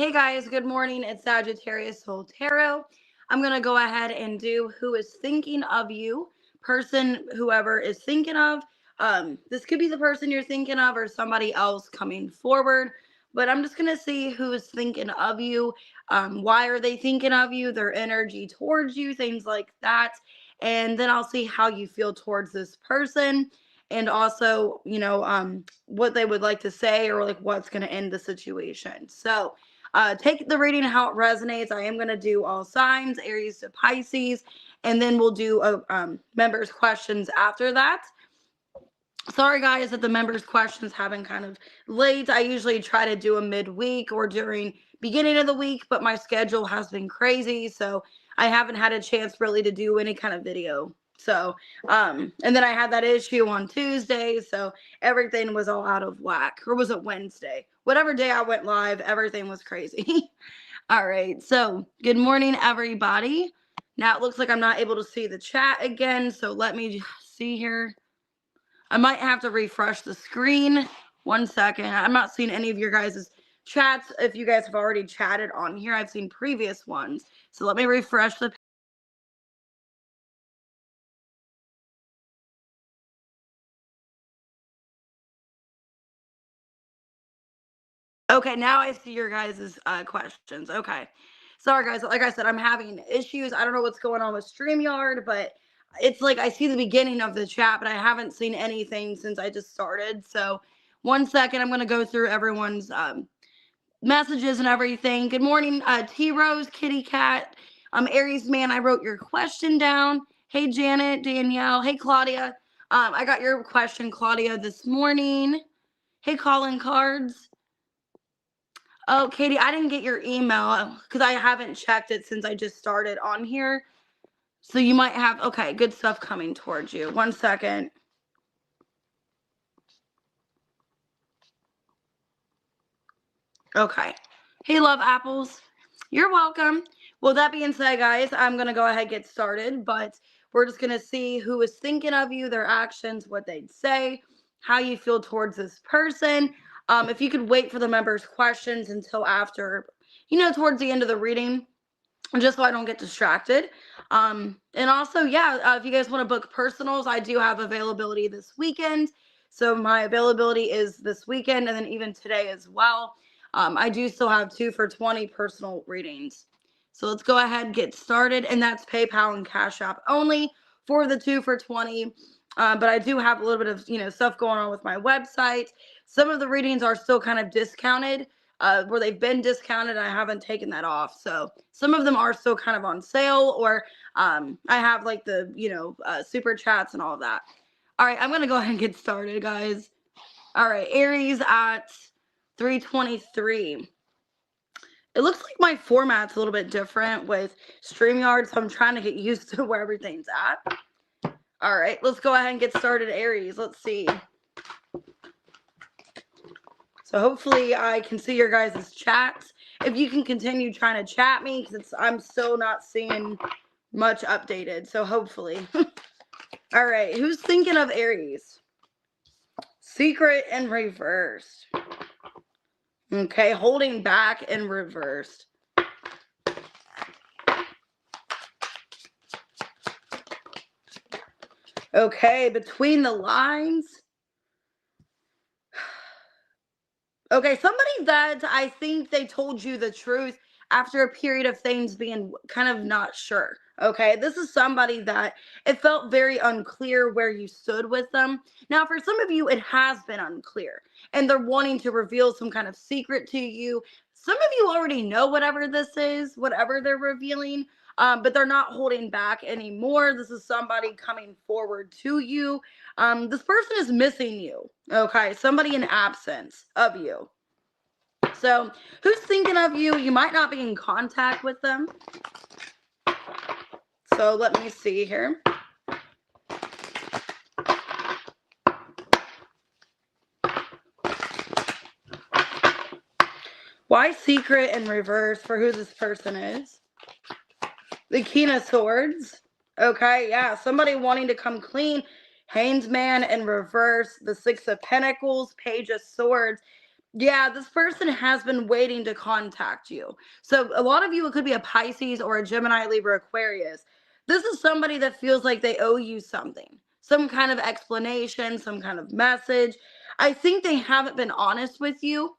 Hey guys, good morning. It's Sagittarius Soul Tarot. I'm going to go ahead and do who is thinking of you, person, whoever is thinking of. This could be the person you're thinking of or somebody else coming forward, but I'm just going to see who is thinking of you. Why are they thinking of you? Their energy towards you, things like that. And then I'll see how you feel towards this person and also, what they would like to say or like what's going to end the situation. So, take the reading how it resonates. I am going to do all signs, Aries to Pisces, and then we'll do a members' questions after that. Sorry, guys, that the members' questions have been kind of late. I usually try to do a midweek or during beginning of the week, but my schedule has been crazy, so I haven't had a chance really to do any kind of video. So, and then I had that issue on Tuesday, so everything was all out of whack. Or was it Wednesday? Whatever day I went live, everything was crazy. All right, so good morning, everybody. Now it looks like I'm not able to see the chat again, so let me see here. I might have to refresh the screen. 1 second. I'm not seeing any of your guys' chats. If you guys have already chatted on here, I've seen previous ones. So let me refresh the. Okay, now I see your guys' questions. Okay. Sorry, guys. Like I said, I'm having issues. I don't know what's going on with StreamYard, but it's like I see the beginning of the chat, but I haven't seen anything since I just started. So 1 second, I'm going to go through everyone's messages and everything. Good morning, T Rose, Kitty Cat, Aries Man. I wrote your question down. Hey, Janet, Danielle. Hey, Claudia. I got your question, Claudia, this morning. Hey, Calling Cards. Oh, Katie, I didn't get your email because I haven't checked it since I just started on here. So you might have, okay, good stuff coming towards you. 1 second. Okay. Hey, Love Apples. You're welcome. Well, that being said, guys, I'm going to go ahead and get started, but we're just going to see who is thinking of you, their actions, what they'd say, how you feel towards this person. If you could wait for the members' questions until after, towards the end of the reading, just so I don't get distracted. And also, yeah, if you guys want to book personals, I do have availability this weekend. So my availability is this weekend and then even today as well. I do still have 2 for $20 personal readings. So let's go ahead and get started. And that's PayPal and Cash App only for the 2 for $20. But I do have a little bit of, stuff going on with my website. Some of the readings are still kind of discounted, where they've been discounted. I haven't taken that off. So some of them are still kind of on sale, or I have like the, super chats and all of that. All right, I'm going to go ahead and get started, guys. All right, Aries at 323. It looks like my format's a little bit different with StreamYard, so I'm trying to get used to where everything's at. All right, let's go ahead and get started, Aries. Let's see. So hopefully I can see your guys' chats. If you can continue trying to chat me, because I'm still not seeing much updated. So hopefully. All right, who's thinking of Aries? Secret and reversed. Okay, holding back and reversed. Okay, between the lines. Okay, somebody that I think they told you the truth after a period of things being kind of not sure. Okay, this is somebody that it felt very unclear where you stood with them. Now, for some of you, it has been unclear and they're wanting to reveal some kind of secret to you. Some of you already know whatever this is, whatever they're revealing, but they're not holding back anymore. This is somebody coming forward to you. This person is missing you. Okay, somebody in absence of you. So, who's thinking of you? You might not be in contact with them. So, let me see here. Why secret and reverse for who this person is? The King of Swords. Okay, yeah, somebody wanting to come clean. Hanged Man in reverse. The Six of Pentacles. Page of Swords. Yeah, this person has been waiting to contact you. So a lot of you, it could be a Pisces or a Gemini, Libra, Aquarius. This is somebody that feels like they owe you something, some kind of explanation, some kind of message. I think they haven't been honest with you.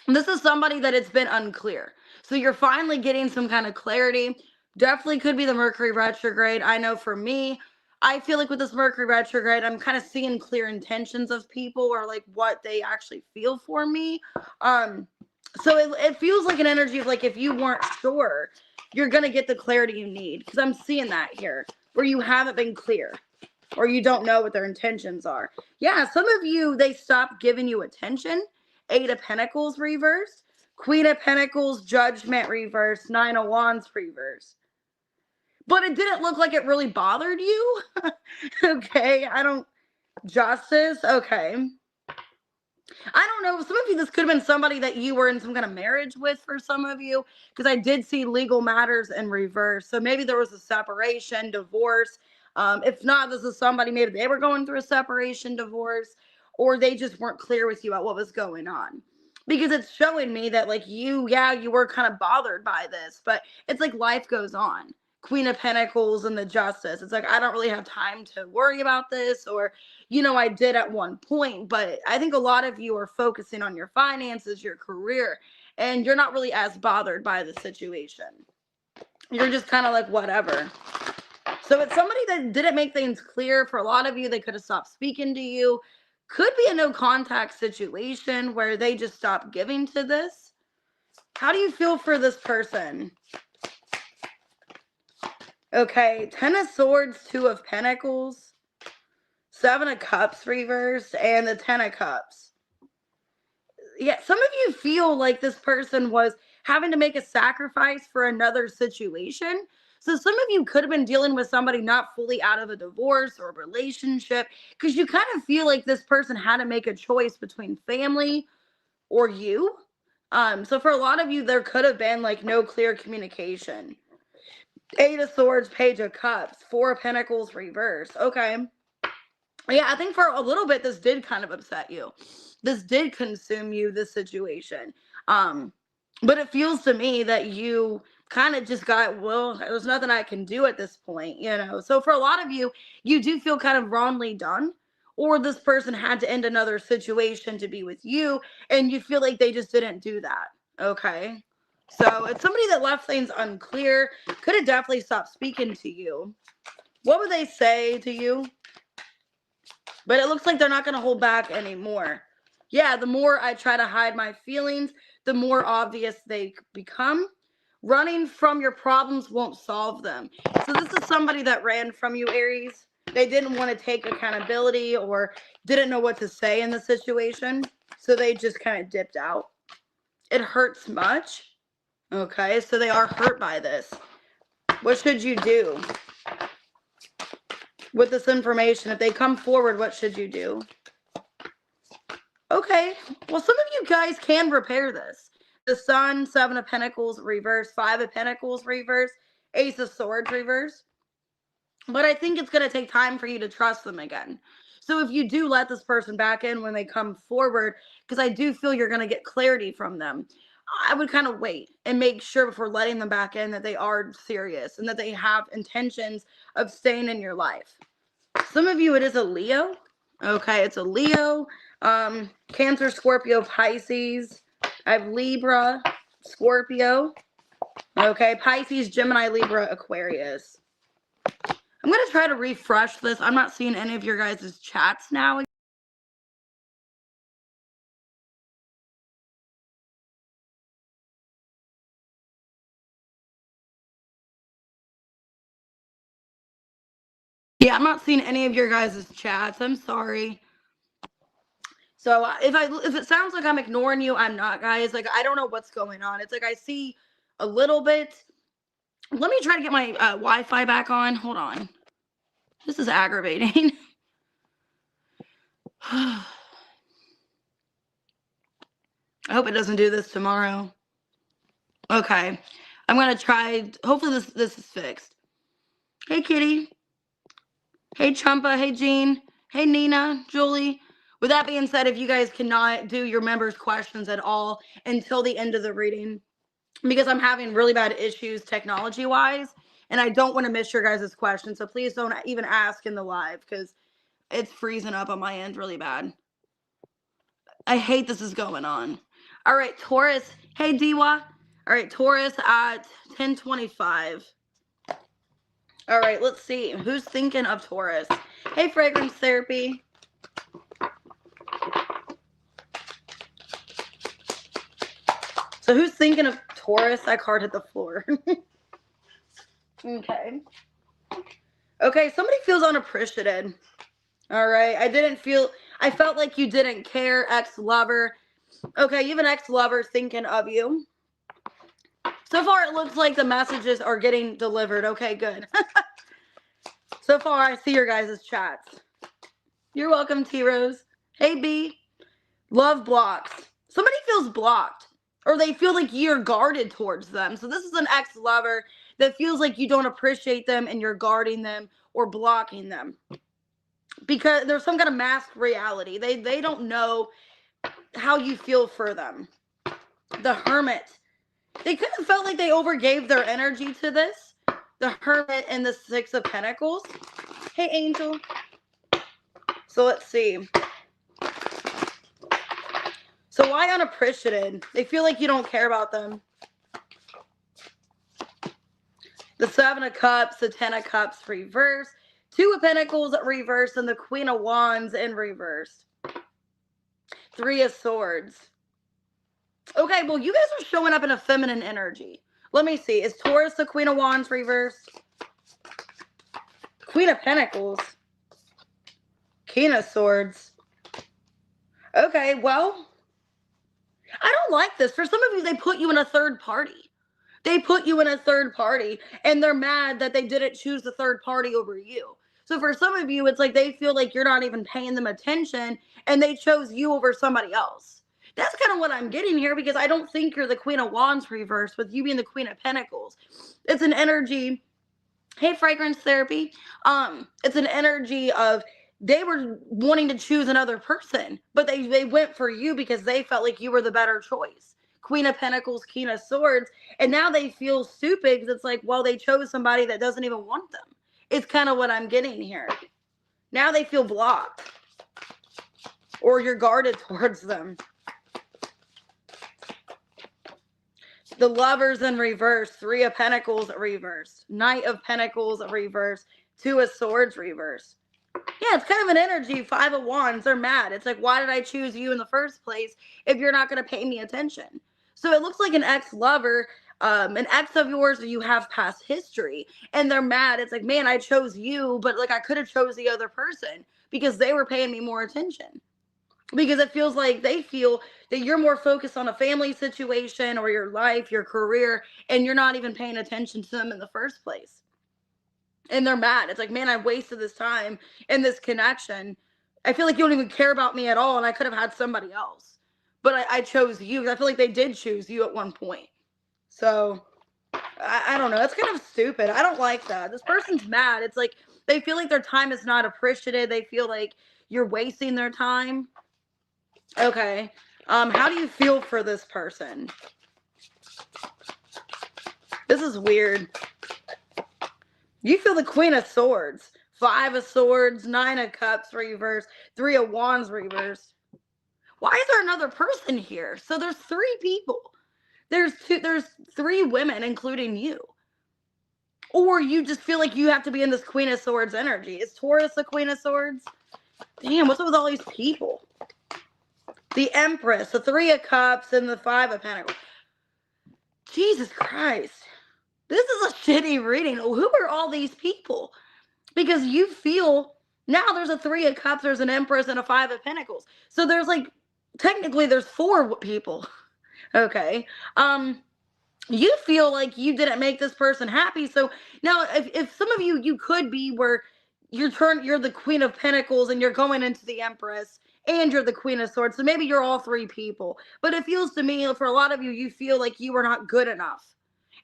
This is somebody that it's been unclear. So you're finally getting some kind of clarity. Definitely could be the Mercury retrograde. I know for me, I feel like with this Mercury retrograde, I'm kind of seeing clear intentions of people or like what they actually feel for me. Um, so it feels like an energy of like if you weren't sure, you're gonna get the clarity you need. Because I'm seeing that here where you haven't been clear or you don't know what their intentions are. Yeah, some of you, they stopped giving you attention. Eight of Pentacles reversed, Queen of Pentacles, Judgment reversed, Nine of Wands reversed. But it didn't look like it really bothered you. Okay, Justice, okay. I don't know. Some of you, this could have been somebody that you were in some kind of marriage with for some of you, because I did see legal matters in reverse. So maybe there was a separation, divorce. If not, this is somebody, maybe they were going through a separation, divorce, or they just weren't clear with you about what was going on. Because it's showing me that, like, you were kind of bothered by this, but it's like life goes on. Queen of Pentacles and the Justice. It's like, I don't really have time to worry about this, or I did at one point, but I think a lot of you are focusing on your finances, your career, and you're not really as bothered by the situation. You're just kind of like, whatever. So it's somebody that didn't make things clear. For a lot of you, they could have stopped speaking to you. Could be a no contact situation where they just stopped giving to this. How do you feel for this person? Okay, Ten of Swords, Two of Pentacles, Seven of Cups reversed, and the Ten of Cups. Yeah, some of you feel like this person was having to make a sacrifice for another situation. So some of you could have been dealing with somebody not fully out of a divorce or a relationship, because you kind of feel like this person had to make a choice between family or you. So for a lot of you, there could have been like no clear communication. Eight of Swords, Page of Cups, Four of Pentacles reverse. Okay. Yeah, I think for a little bit, this did kind of upset you. This did consume you, this situation. But it feels to me that you kind of just got, well, there's nothing I can do at this point. So for a lot of you, you do feel kind of wrongly done, or this person had to end another situation to be with you, and you feel like they just didn't do that. Okay. So it's somebody that left things unclear, could have definitely stopped speaking to you. What would they say to you? But it looks like they're not going to hold back anymore. Yeah, the more I try to hide my feelings, the more obvious they become. Running from your problems won't solve them. So this is somebody that ran from you, Aries. They didn't want to take accountability or didn't know what to say in the situation. So they just kind of dipped out. It hurts much. Okay, so they are hurt by this. What should you do with this information? If they come forward, what should you do? Okay, well, some of you guys can repair this. The Sun, Seven of Pentacles reverse, Five of Pentacles reverse, Ace of Swords reverse. But I think it's going to take time for you to trust them again. So if you do let this person back in when they come forward, because I do feel you're going to get clarity from them, I would kind of wait and make sure before letting them back in that they are serious and that they have intentions of staying in your life. Some of you, it is a Leo. Okay, it's a Leo, Cancer, Scorpio, Pisces. I have Libra, Scorpio. Okay, Pisces, Gemini, Libra, Aquarius. I'm going to try to refresh this. I'm not seeing any of your guys' chats now. Yeah, I'm not seeing any of your guys' chats. I'm sorry. So if it sounds like I'm ignoring you, I'm not, guys. Like, I don't know what's going on. It's like I see a little bit. Let me try to get my Wi-Fi back on. Hold on. This is aggravating. I hope it doesn't do this tomorrow. Okay. I'm going to try. Hopefully this is fixed. Hey, Kitty. Hey, Chumpa. Hey, Jean. Hey, Nina. Julie. With that being said, if you guys cannot do your members' questions at all until the end of the reading, because I'm having really bad issues technology-wise, and I don't want to miss your guys' questions, so please don't even ask in the live, because it's freezing up on my end really bad. I hate this is going on. All right, Taurus. Hey, Diwa. All right, Taurus at 10:25. All right, let's see. Who's thinking of Taurus? Hey, Fragrance Therapy. So who's thinking of Taurus? That card hit the floor. Okay. Okay, somebody feels unappreciated. All right, I felt like you didn't care, ex-lover. Okay, you have an ex-lover thinking of you. So far, it looks like the messages are getting delivered. Okay, good. So far, I see your guys' chats. You're welcome, T-Rose. Hey, B. Love blocks. Somebody feels blocked, or they feel like you're guarded towards them. So this is an ex-lover that feels like you don't appreciate them and you're guarding them or blocking them. Because there's some kind of masked reality. They don't know how you feel for them. The Hermit. They could have felt like they overgave their energy to this. The Hermit and the Six of Pentacles. Hey, Angel. So let's see. So why unappreciated? They feel like you don't care about them. The Seven of Cups, the Ten of Cups reverse, Two of Pentacles reversed, and the Queen of Wands in reverse. Three of Swords. Okay, well, you guys are showing up in a feminine energy. Let me see. Is Taurus the Queen of Wands reversed? Queen of Pentacles. King of Swords. Okay, well, I don't like this. For some of you, they put you in a third party. They put you in a third party, and they're mad that they didn't choose the third party over you. So for some of you, it's like they feel like you're not even paying them attention, and they chose you over somebody else. That's kind of what I'm getting here, because I don't think you're the Queen of Wands reversed with you being the Queen of Pentacles. It's an energy. Hey, Fragrance Therapy. It's an energy of they were wanting to choose another person, but they went for you because they felt like you were the better choice. Queen of Pentacles, King of Swords, and now they feel stupid because it's like, well, they chose somebody that doesn't even want them. It's kind of what I'm getting here. Now they feel blocked, or you're guarded towards them. The Lovers in reverse, Three of Pentacles reverse, Knight of Pentacles reverse, Two of Swords reverse. Yeah, it's kind of an energy. Five of Wands, they're mad. It's like, why did I choose you in the first place if you're not going to pay me attention? So it looks like an ex-lover, an ex of yours, or you have past history, and they're mad. It's like, man, I chose you, but like I could have chose the other person because they were paying me more attention. Because it feels like they feel that you're more focused on a family situation or your life, your career, and you're not even paying attention to them in the first place. And they're mad. It's like, man, I wasted this time and this connection. I feel like you don't even care about me at all, and I could have had somebody else. But I chose you because I feel like they did choose you at one point. So, I don't know. That's kind of stupid. I don't like that. This person's mad. It's like they feel like their time is not appreciated. They feel like you're wasting their time. Okay. How do you feel for this person? This is weird. You feel the Queen of Swords, Five of Swords, Nine of Cups reversed, Three of Wands reversed. Why is there another person here? So there's three people. There's three women, including you. Or you just feel like you have to be in this Queen of Swords energy. Is Taurus the Queen of Swords? Damn, what's up with all these people? The Empress, the Three of Cups, and the Five of Pentacles. Jesus Christ. This is a shitty reading. Who are all these people? Because you feel now there's a Three of Cups, there's an Empress, and a Five of Pentacles. So there's like, technically there's four people. Okay. You feel like you didn't make this person happy. So now if some of you could be where you're the Queen of Pentacles and you're going into the Empress and you're the Queen of Swords. So maybe you're all three people. But it feels to me, for a lot of you, you feel like you were not good enough.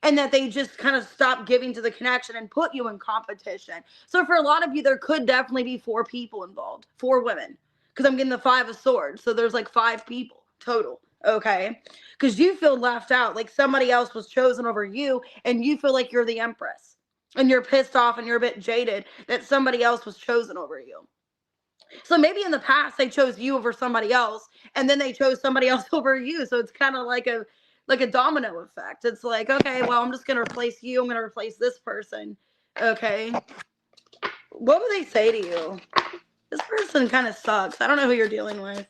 And that they just kind of stopped giving to the connection and put you in competition. So for a lot of you, there could definitely be four people involved, four women. because I'm getting the Five of Swords. So there's like 5 people total. Okay. Because you feel left out, like somebody else was chosen over you, and you feel like you're the Empress. And you're pissed off and you're a bit jaded that somebody else was chosen over you. So maybe in the past they chose you over somebody else, and then they chose somebody else over you. So it's kind of like a domino effect. It's like, okay, well, I'm just gonna replace you. I'm gonna replace this person. Okay. What would they say to you? This person kind of sucks. I don't know who you're dealing with.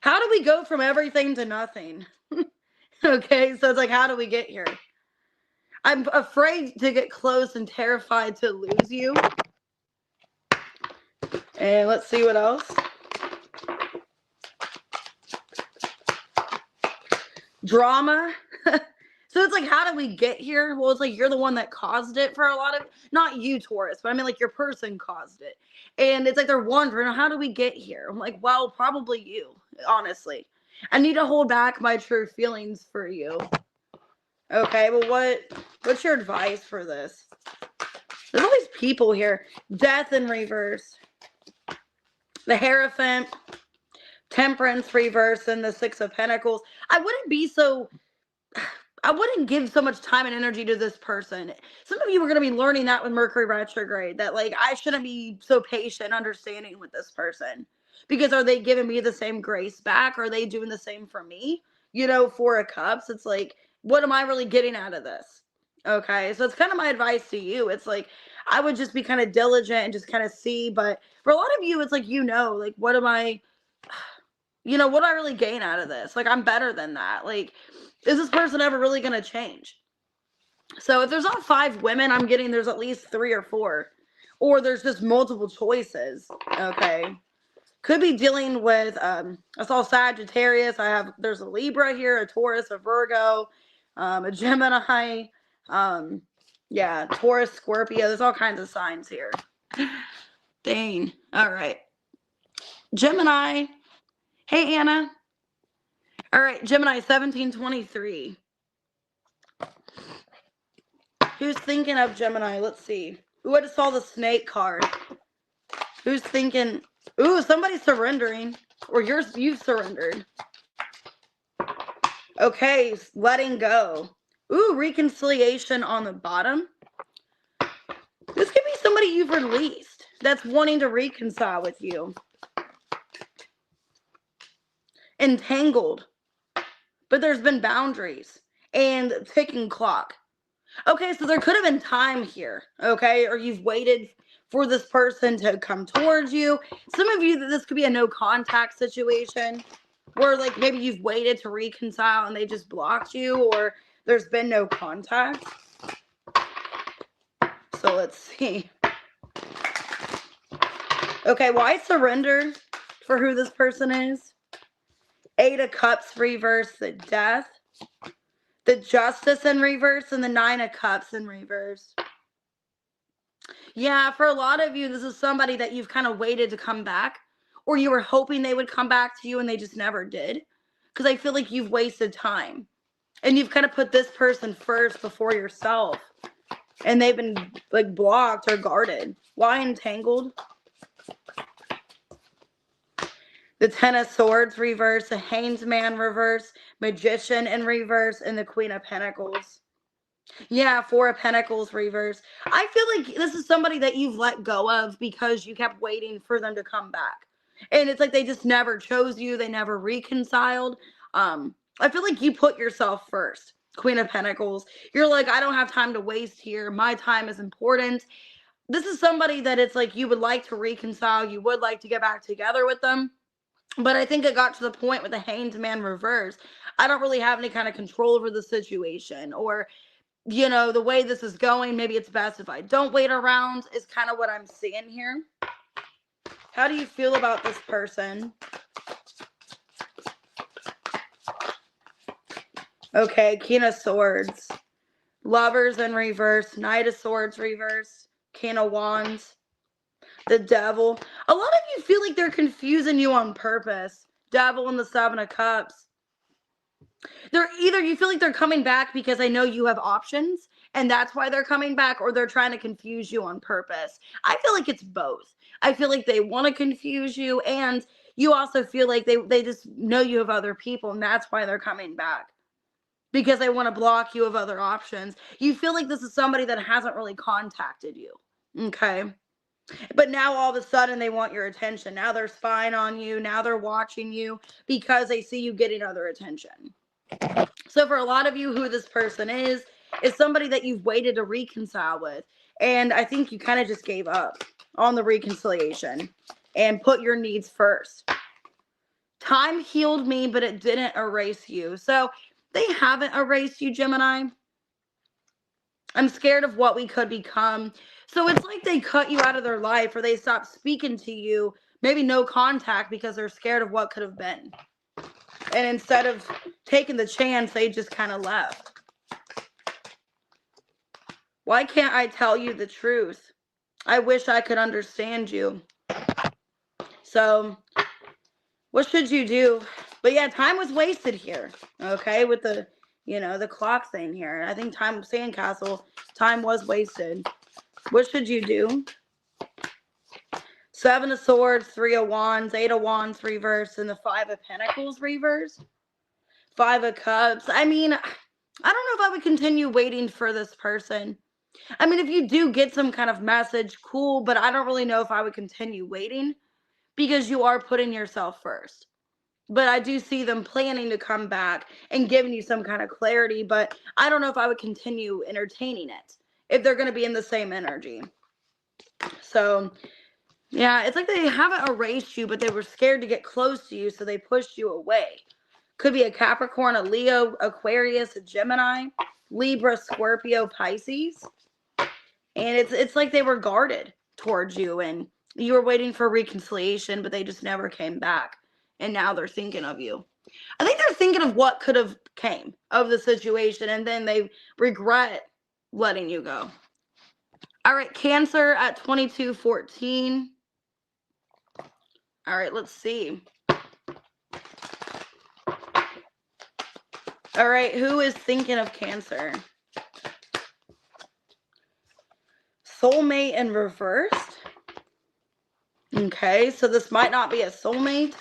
How do we go from everything to nothing? Okay, so it's like, how do we get here? I'm afraid to get close and terrified to lose you. And let's see what else. Drama. So it's like, how did we get here? Well, it's like you're the one that caused it for a lot of, not you, Taurus, but I mean like your person caused it. And it's like they're wondering, how do we get here? I'm like, well, probably you, honestly. I need to hold back my true feelings for you. Okay, well, what's your advice for this? There's all these people here. Death in reverse. The Hierophant. Temperance reverse, and the Six of Pentacles. I wouldn't give so much time and energy to this person. Some of you are going to be learning that with Mercury retrograde, that like I shouldn't be so patient, understanding with this person, because are they giving me the same grace back? Are they doing the same for me? You know, Four of Cups. It's like, what am I really getting out of this? Okay, so it's kind of my advice to you. It's like I would just be kind of diligent and just kind of see. But for a lot of you, it's like, like, what am I? What do I really gain out of this? Like, I'm better than that. Like, is this person ever really going to change? So if there's not 5 women, I'm getting there's at least 3 or 4. Or there's just multiple choices. Okay. Could be dealing with, I saw Sagittarius. There's a Libra here, a Taurus, a Virgo, a Gemini. Yeah, Taurus, Scorpio. There's all kinds of signs here. Dang. All right. Gemini. Hey, Anna. All right, Gemini 1723. Who's thinking of Gemini? Let's see. Ooh, I just saw the snake card. Who's thinking? Ooh, somebody's surrendering. Or you've surrendered. Okay, letting go. Ooh, reconciliation on the bottom. This could be somebody you've released that's wanting to reconcile with you. Entangled. But there's been boundaries and ticking clock. Okay, so there could have been time here, okay? Or you've waited for this person to come towards you. Some of you, this could be a no contact situation where like maybe you've waited to reconcile and they just blocked you, or there's been no contact. So let's see. Okay, well, I surrender for who this person is. 8 of Cups reverse, the Death, the Justice in reverse, and the 9 of Cups in reverse. Yeah, for a lot of you, this is somebody that you've kind of waited to come back, or you were hoping they would come back to you and they just never did. Because I feel like you've wasted time. And you've kind of put this person first before yourself. And they've been like blocked or guarded. Why entangled? The 10 of Swords reverse, the Hanged Man reverse, Magician in reverse, and the Queen of Pentacles. Yeah, 4 of Pentacles reverse. I feel like this is somebody that you've let go of because you kept waiting for them to come back. And it's like they just never chose you. They never reconciled. I feel like you put yourself first. Queen of Pentacles. You're like, I don't have time to waste here. My time is important. This is somebody that it's like you would like to reconcile. You would like to get back together with them. But I think it got to the point with the Hanged Man reverse. I don't really have any kind of control over the situation, or, the way this is going, maybe it's best if I don't wait around, is kind of what I'm seeing here. How do you feel about this person? Okay, King of Swords. Lovers in reverse. Knight of Swords reverse. King of Wands. The Devil. A lot of you feel like they're confusing you on purpose. Devil and the 7 of Cups. You feel like they're coming back because I know you have options and that's why they're coming back, or they're trying to confuse you on purpose? I feel like it's both. I feel like they want to confuse you, and you also feel like they just know you have other people, and that's why they're coming back, because they want to block you of other options. You feel like this is somebody that hasn't really contacted you. Okay. But now all of a sudden they want your attention. Now they're spying on you. Now they're watching you because they see you getting other attention. So for a lot of you, who this person is somebody that you've waited to reconcile with. And I think you kind of just gave up on the reconciliation and put your needs first. Time healed me, but it didn't erase you. So they haven't erased you, Gemini. I'm scared of what we could become. So it's like they cut you out of their life, or they stopped speaking to you, maybe no contact, because they're scared of what could have been. And instead of taking the chance, they just kind of left. Why can't I tell you the truth? I wish I could understand you. So what should you do? But yeah, time was wasted here. Okay, with the the clock thing here. I think sandcastle, time was wasted. What should you do? 7 of Swords, 3 of Wands, 8 of Wands reverse, and the 5 of Pentacles reverse. 5 of Cups. I mean, I don't know if I would continue waiting for this person. I mean, if you do get some kind of message, cool, but I don't really know if I would continue waiting, because you are putting yourself first. But I do see them planning to come back and giving you some kind of clarity, but I don't know if I would continue entertaining it if they're going to be in the same energy. So, yeah, it's like they haven't erased you, but they were scared to get close to you, so they pushed you away. Could be a Capricorn, a Leo, Aquarius, a Gemini, Libra, Scorpio, Pisces. And it's like they were guarded towards you, and you were waiting for reconciliation, but they just never came back. And now they're thinking of you. I think they're thinking of what could have came of the situation, and then they regret letting you go. All right, Cancer at 2214. All right, let's see. All right, who is thinking of Cancer? Soulmate in reversed. Okay, so this might not be a soulmate,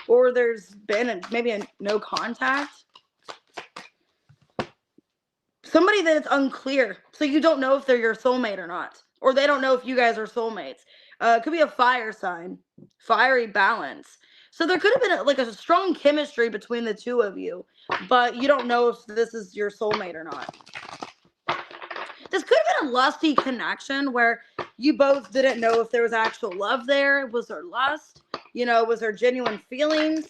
or there's been maybe no contact. Somebody that's unclear, so you don't know if they're your soulmate or not, or they don't know if you guys are soulmates. It could be a fire sign, fiery balance. So there could have been like a strong chemistry between the two of you, but you don't know if this is your soulmate or not. This could have been a lusty connection where you both didn't know if there was actual love there. Was there lust? Was there genuine feelings?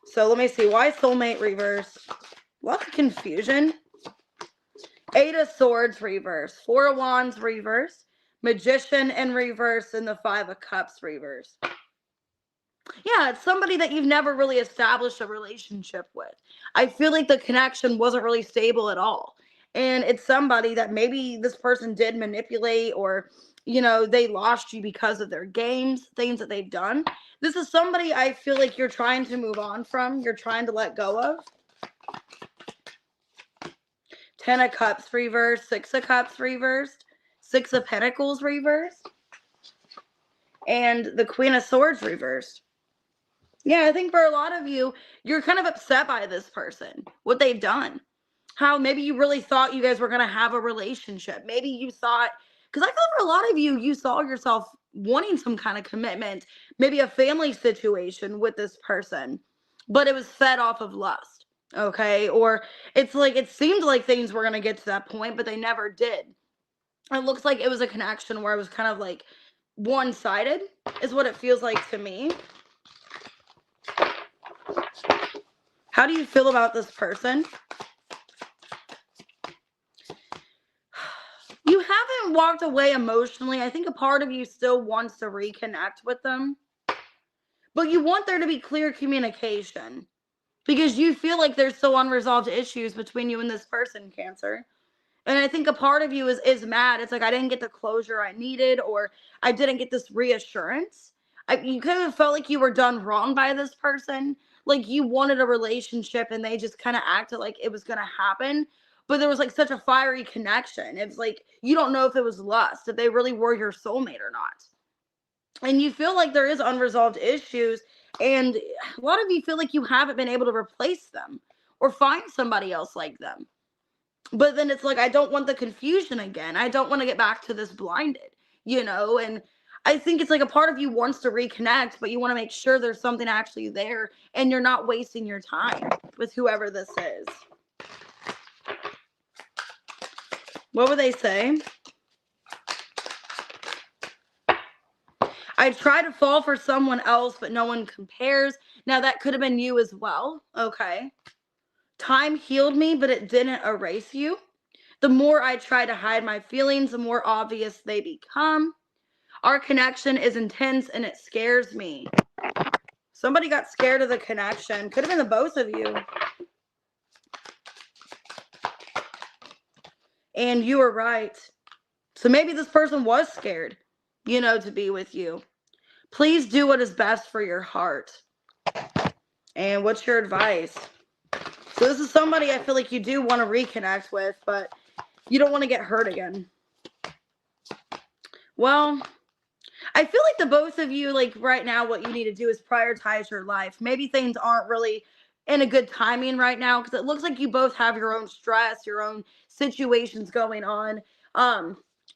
So let me see. Why soulmate reverse? Lots of confusion. 8 of Swords reverse. 4 of Wands reverse. Magician in reverse, and the 5 of Cups reverse. Yeah, it's somebody that you've never really established a relationship with. I feel like the connection wasn't really stable at all. And it's somebody that maybe this person did manipulate, or, they lost you because of their games, things that they've done. This is somebody I feel like you're trying to move on from. You're trying to let go of. 10 of Cups reversed, 6 of Cups reversed, 6 of Pentacles reversed, and the Queen of Swords reversed. Yeah, I think for a lot of you, you're kind of upset by this person, what they've done. How maybe you really thought you guys were going to have a relationship. Maybe you thought, because I feel for a lot of you, you saw yourself wanting some kind of commitment, maybe a family situation with this person, but it was fed off of lust. Okay, or it's like it seemed like things were going to get to that point, but they never did. It looks like it was a connection where it was kind of like one-sided, is what it feels like to me. How do you feel about this person? You haven't walked away emotionally. I think a part of you still wants to reconnect with them, but you want there to be clear communication, because you feel like there's still unresolved issues between you and this person, Cancer. And I think a part of you is mad. It's like, I didn't get the closure I needed, or I didn't get this reassurance. You kind of felt like you were done wrong by this person. Like you wanted a relationship and they just kind of acted like it was going to happen. but there was like such a fiery connection. It's like you don't know if it was lust, if they really were your soulmate or not. And you feel like there is unresolved issues, and a lot of you feel like you haven't been able to replace them or find somebody else like them. But then it's like, I don't want the confusion again. I don't want to get back to this blinded, and I think it's like a part of you wants to reconnect, but you want to make sure there's something actually there and you're not wasting your time with whoever this is. What would they say? I try to fall for someone else, but no one compares. Now, that could have been you as well. Okay. Time healed me, but it didn't erase you. The more I try to hide my feelings, the more obvious they become. Our connection is intense and it scares me. Somebody got scared of the connection. Could have been the both of you. And you were right. So maybe this person was scared, to be with you. Please do what is best for your heart. And what's your advice? So this is somebody I feel like you do want to reconnect with, but you don't want to get hurt again. Well, I feel like the both of you, like right now, what you need to do is prioritize your life. Maybe things aren't really in a good timing right now because it looks like you both have your own stress, your own situations going on.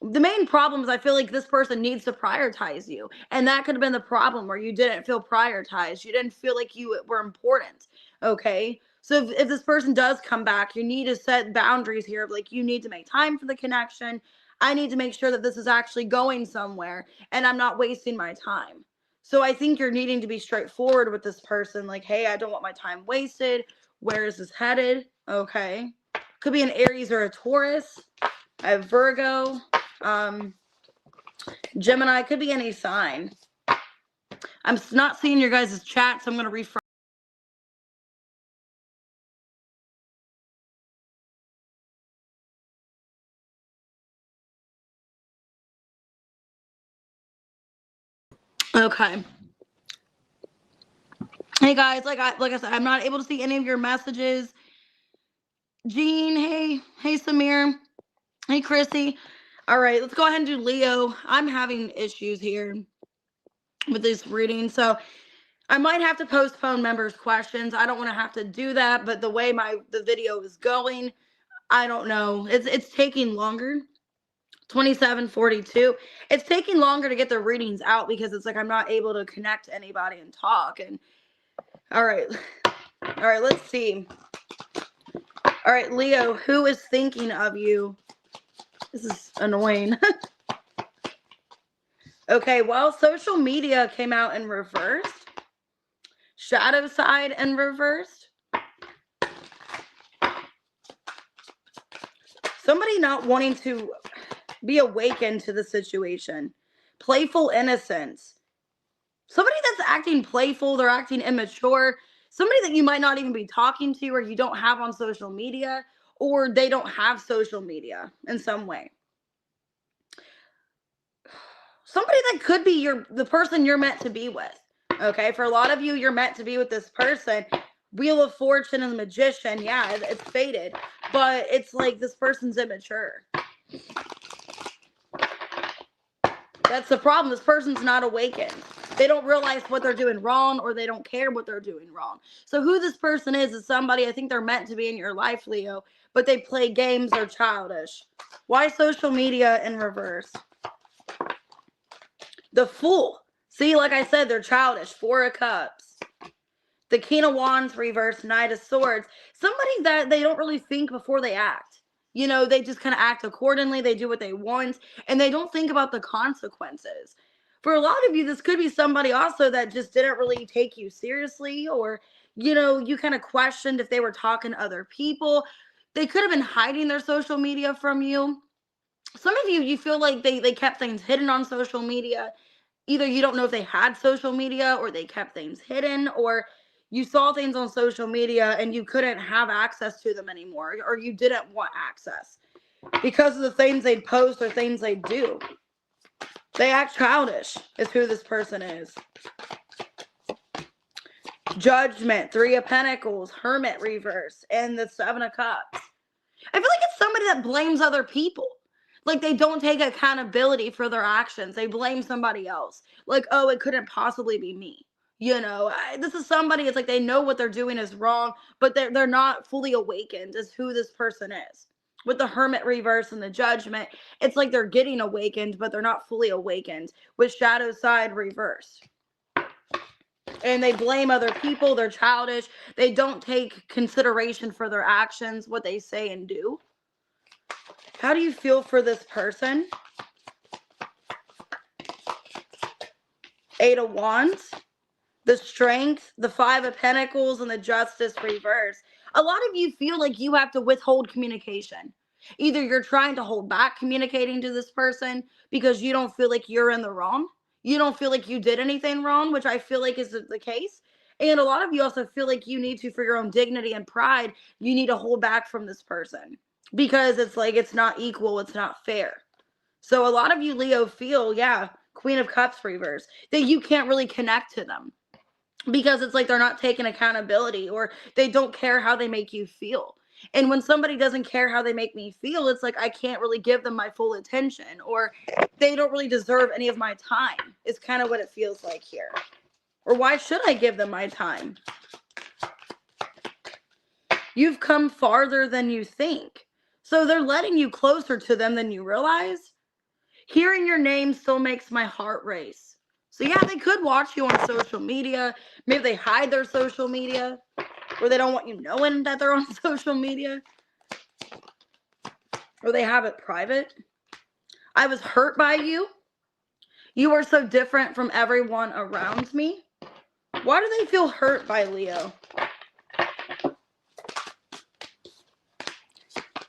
The main problem is I feel like this person needs to prioritize you. And that could have been the problem where you didn't feel prioritized. You didn't feel like you were important. Okay. So if this person does come back, you need to set boundaries here of like, you need to make time for the connection. I need to make sure that this is actually going somewhere and I'm not wasting my time. So I think you're needing to be straightforward with this person. Like, hey, I don't want my time wasted. Where is this headed? Okay. Could be an Aries or a Taurus. I have Virgo. Gemini. Could be any sign. I'm not seeing your guys' chat, so I'm going to refresh. Okay. Hey guys, like I said, I'm not able to see any of your messages. Jean, hey Samir, hey Chrissy. All right, let's go ahead and do Leo. I'm having issues here with this reading, so I might have to postpone members' questions. I don't want to have to do that, but the way the video is going, I don't know. It's taking longer. 27:42. It's taking longer to get the readings out because it's like I'm not able to connect to anybody and talk. And all right, let's see. All right, Leo, who is thinking of you? This is annoying. Okay, well, social media came out in reverse. Shadow side in reverse. Somebody not wanting to be awakened to the situation. Playful innocence. Somebody that's acting playful, they're acting immature. Somebody that you might not even be talking to or you don't have on social media, or they don't have social media in some way. Somebody that could be the person you're meant to be with. Okay, for a lot of you, you're meant to be with this person. Wheel of Fortune and the Magician, yeah, it's faded, but it's like this person's immature. That's the problem. This person's not awakened. They don't realize what they're doing wrong, or they don't care what they're doing wrong. So who this person is somebody I think they're meant to be in your life, Leo, but they play games, they're childish. Why social media in reverse? The Fool. See, like I said, they're childish. Four of Cups. The King of Wands reverse, Knight of Swords. Somebody that they don't really think before they act. They just kind of act accordingly. They do what they want, and they don't think about the consequences. For a lot of you, this could be somebody also that just didn't really take you seriously, or, you kind of questioned if they were talking to other people. They could have been hiding their social media from you. Some of you feel like they kept things hidden on social media. Either you don't know if they had social media or they kept things hidden, or you saw things on social media and you couldn't have access to them anymore, or you didn't want access because of the things they'd post or things they do. They act childish is who this person is. Judgment, Three of Pentacles, Hermit reverse, and the Seven of Cups. I feel like it's somebody that blames other people. Like they don't take accountability for their actions. They blame somebody else. Like, oh, it couldn't possibly be me. This is somebody, it's like they know what they're doing is wrong, but they're not fully awakened as who this person is. With the Hermit reverse and the Judgment, it's like they're getting awakened, but they're not fully awakened. With Shadow side reverse. And they blame other people. They're childish. They don't take consideration for their actions, what they say and do. How do you feel for this person? 8 of Wands, the Strength, the 5 of Pentacles, and the Justice reverse. A lot of you feel like you have to withhold communication. Either you're trying to hold back communicating to this person because you don't feel like you're in the wrong. You don't feel like you did anything wrong, which I feel like is the case. And a lot of you also feel like you need to, for your own dignity and pride, you need to hold back from this person because it's like it's not equal, it's not fair. So a lot of you, Leo, feel, yeah, Queen of Cups reverse, that you can't really connect to them because it's like they're not taking accountability or they don't care how they make you feel. And when somebody doesn't care how they make me feel, it's like I can't really give them my full attention, or they don't really deserve any of my time. It's kind of what it feels like here. Or why should I give them my time? You've come farther than you think. So they're letting you closer to them than you realize. Hearing your name still makes my heart race. So yeah, they could watch you on social media. Maybe they hide their social media, or they don't want you knowing that they're on social media, or they have it private. I was hurt by you. You are so different from everyone around me. Why do they feel hurt by Leo?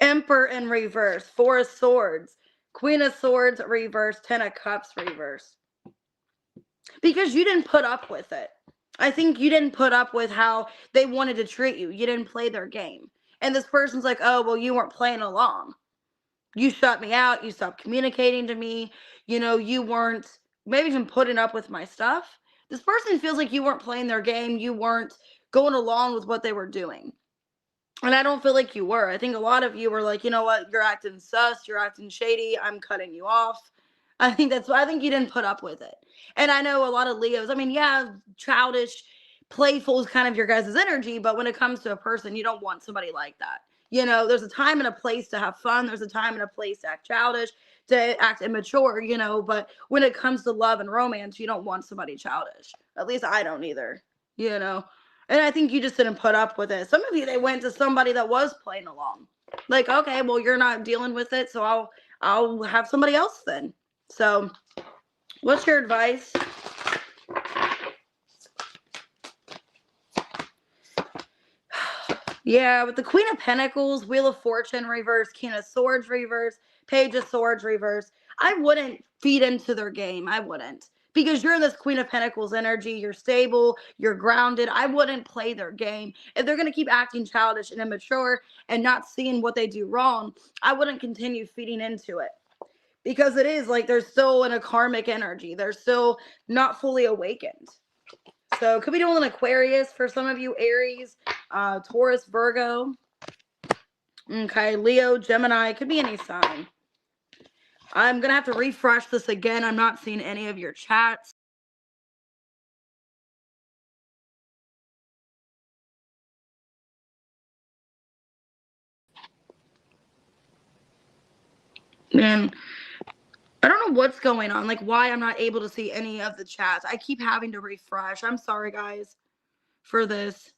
Emperor in reverse, 4 of Swords, Queen of Swords reverse, 10 of Cups reverse. Because you didn't put up with it. I think you didn't put up with how they wanted to treat you. You didn't play their game. And this person's like, oh, well, you weren't playing along. You shut me out. You stopped communicating to me. You weren't maybe even putting up with my stuff. This person feels like you weren't playing their game. You weren't going along with what they were doing. And I don't feel like you were. I think a lot of you were like, you know what? You're acting sus. You're acting shady. I'm cutting you off. I think you didn't put up with it. And I know a lot of Leos, I mean, yeah, childish, playful is kind of your guys' energy, but when it comes to a person, you don't want somebody like that. There's a time and a place to have fun. There's a time and a place to act childish, to act immature, but when it comes to love and romance, you don't want somebody childish. At least I don't either, And I think you just didn't put up with it. Some of you, they went to somebody that was playing along. Like, okay, well, you're not dealing with it, so I'll have somebody else then. So, what's your advice? Yeah, with the Queen of Pentacles, Wheel of Fortune reverse, King of Swords reverse, Page of Swords reverse, I wouldn't feed into their game. I wouldn't. Because you're in this Queen of Pentacles energy. You're stable. You're grounded. I wouldn't play their game. If they're going to keep acting childish and immature and not seeing what they do wrong, I wouldn't continue feeding into it. Because it is like they're still in a karmic energy. They're still not fully awakened. So could be doing an Aquarius for some of you, Aries, Taurus, Virgo. Okay, Leo, Gemini, could be any sign. I'm going to have to refresh this again. I'm not seeing any of your chats. And I don't know what's going on, like why I'm not able to see any of the chats. I keep having to refresh. I'm sorry, guys, for this.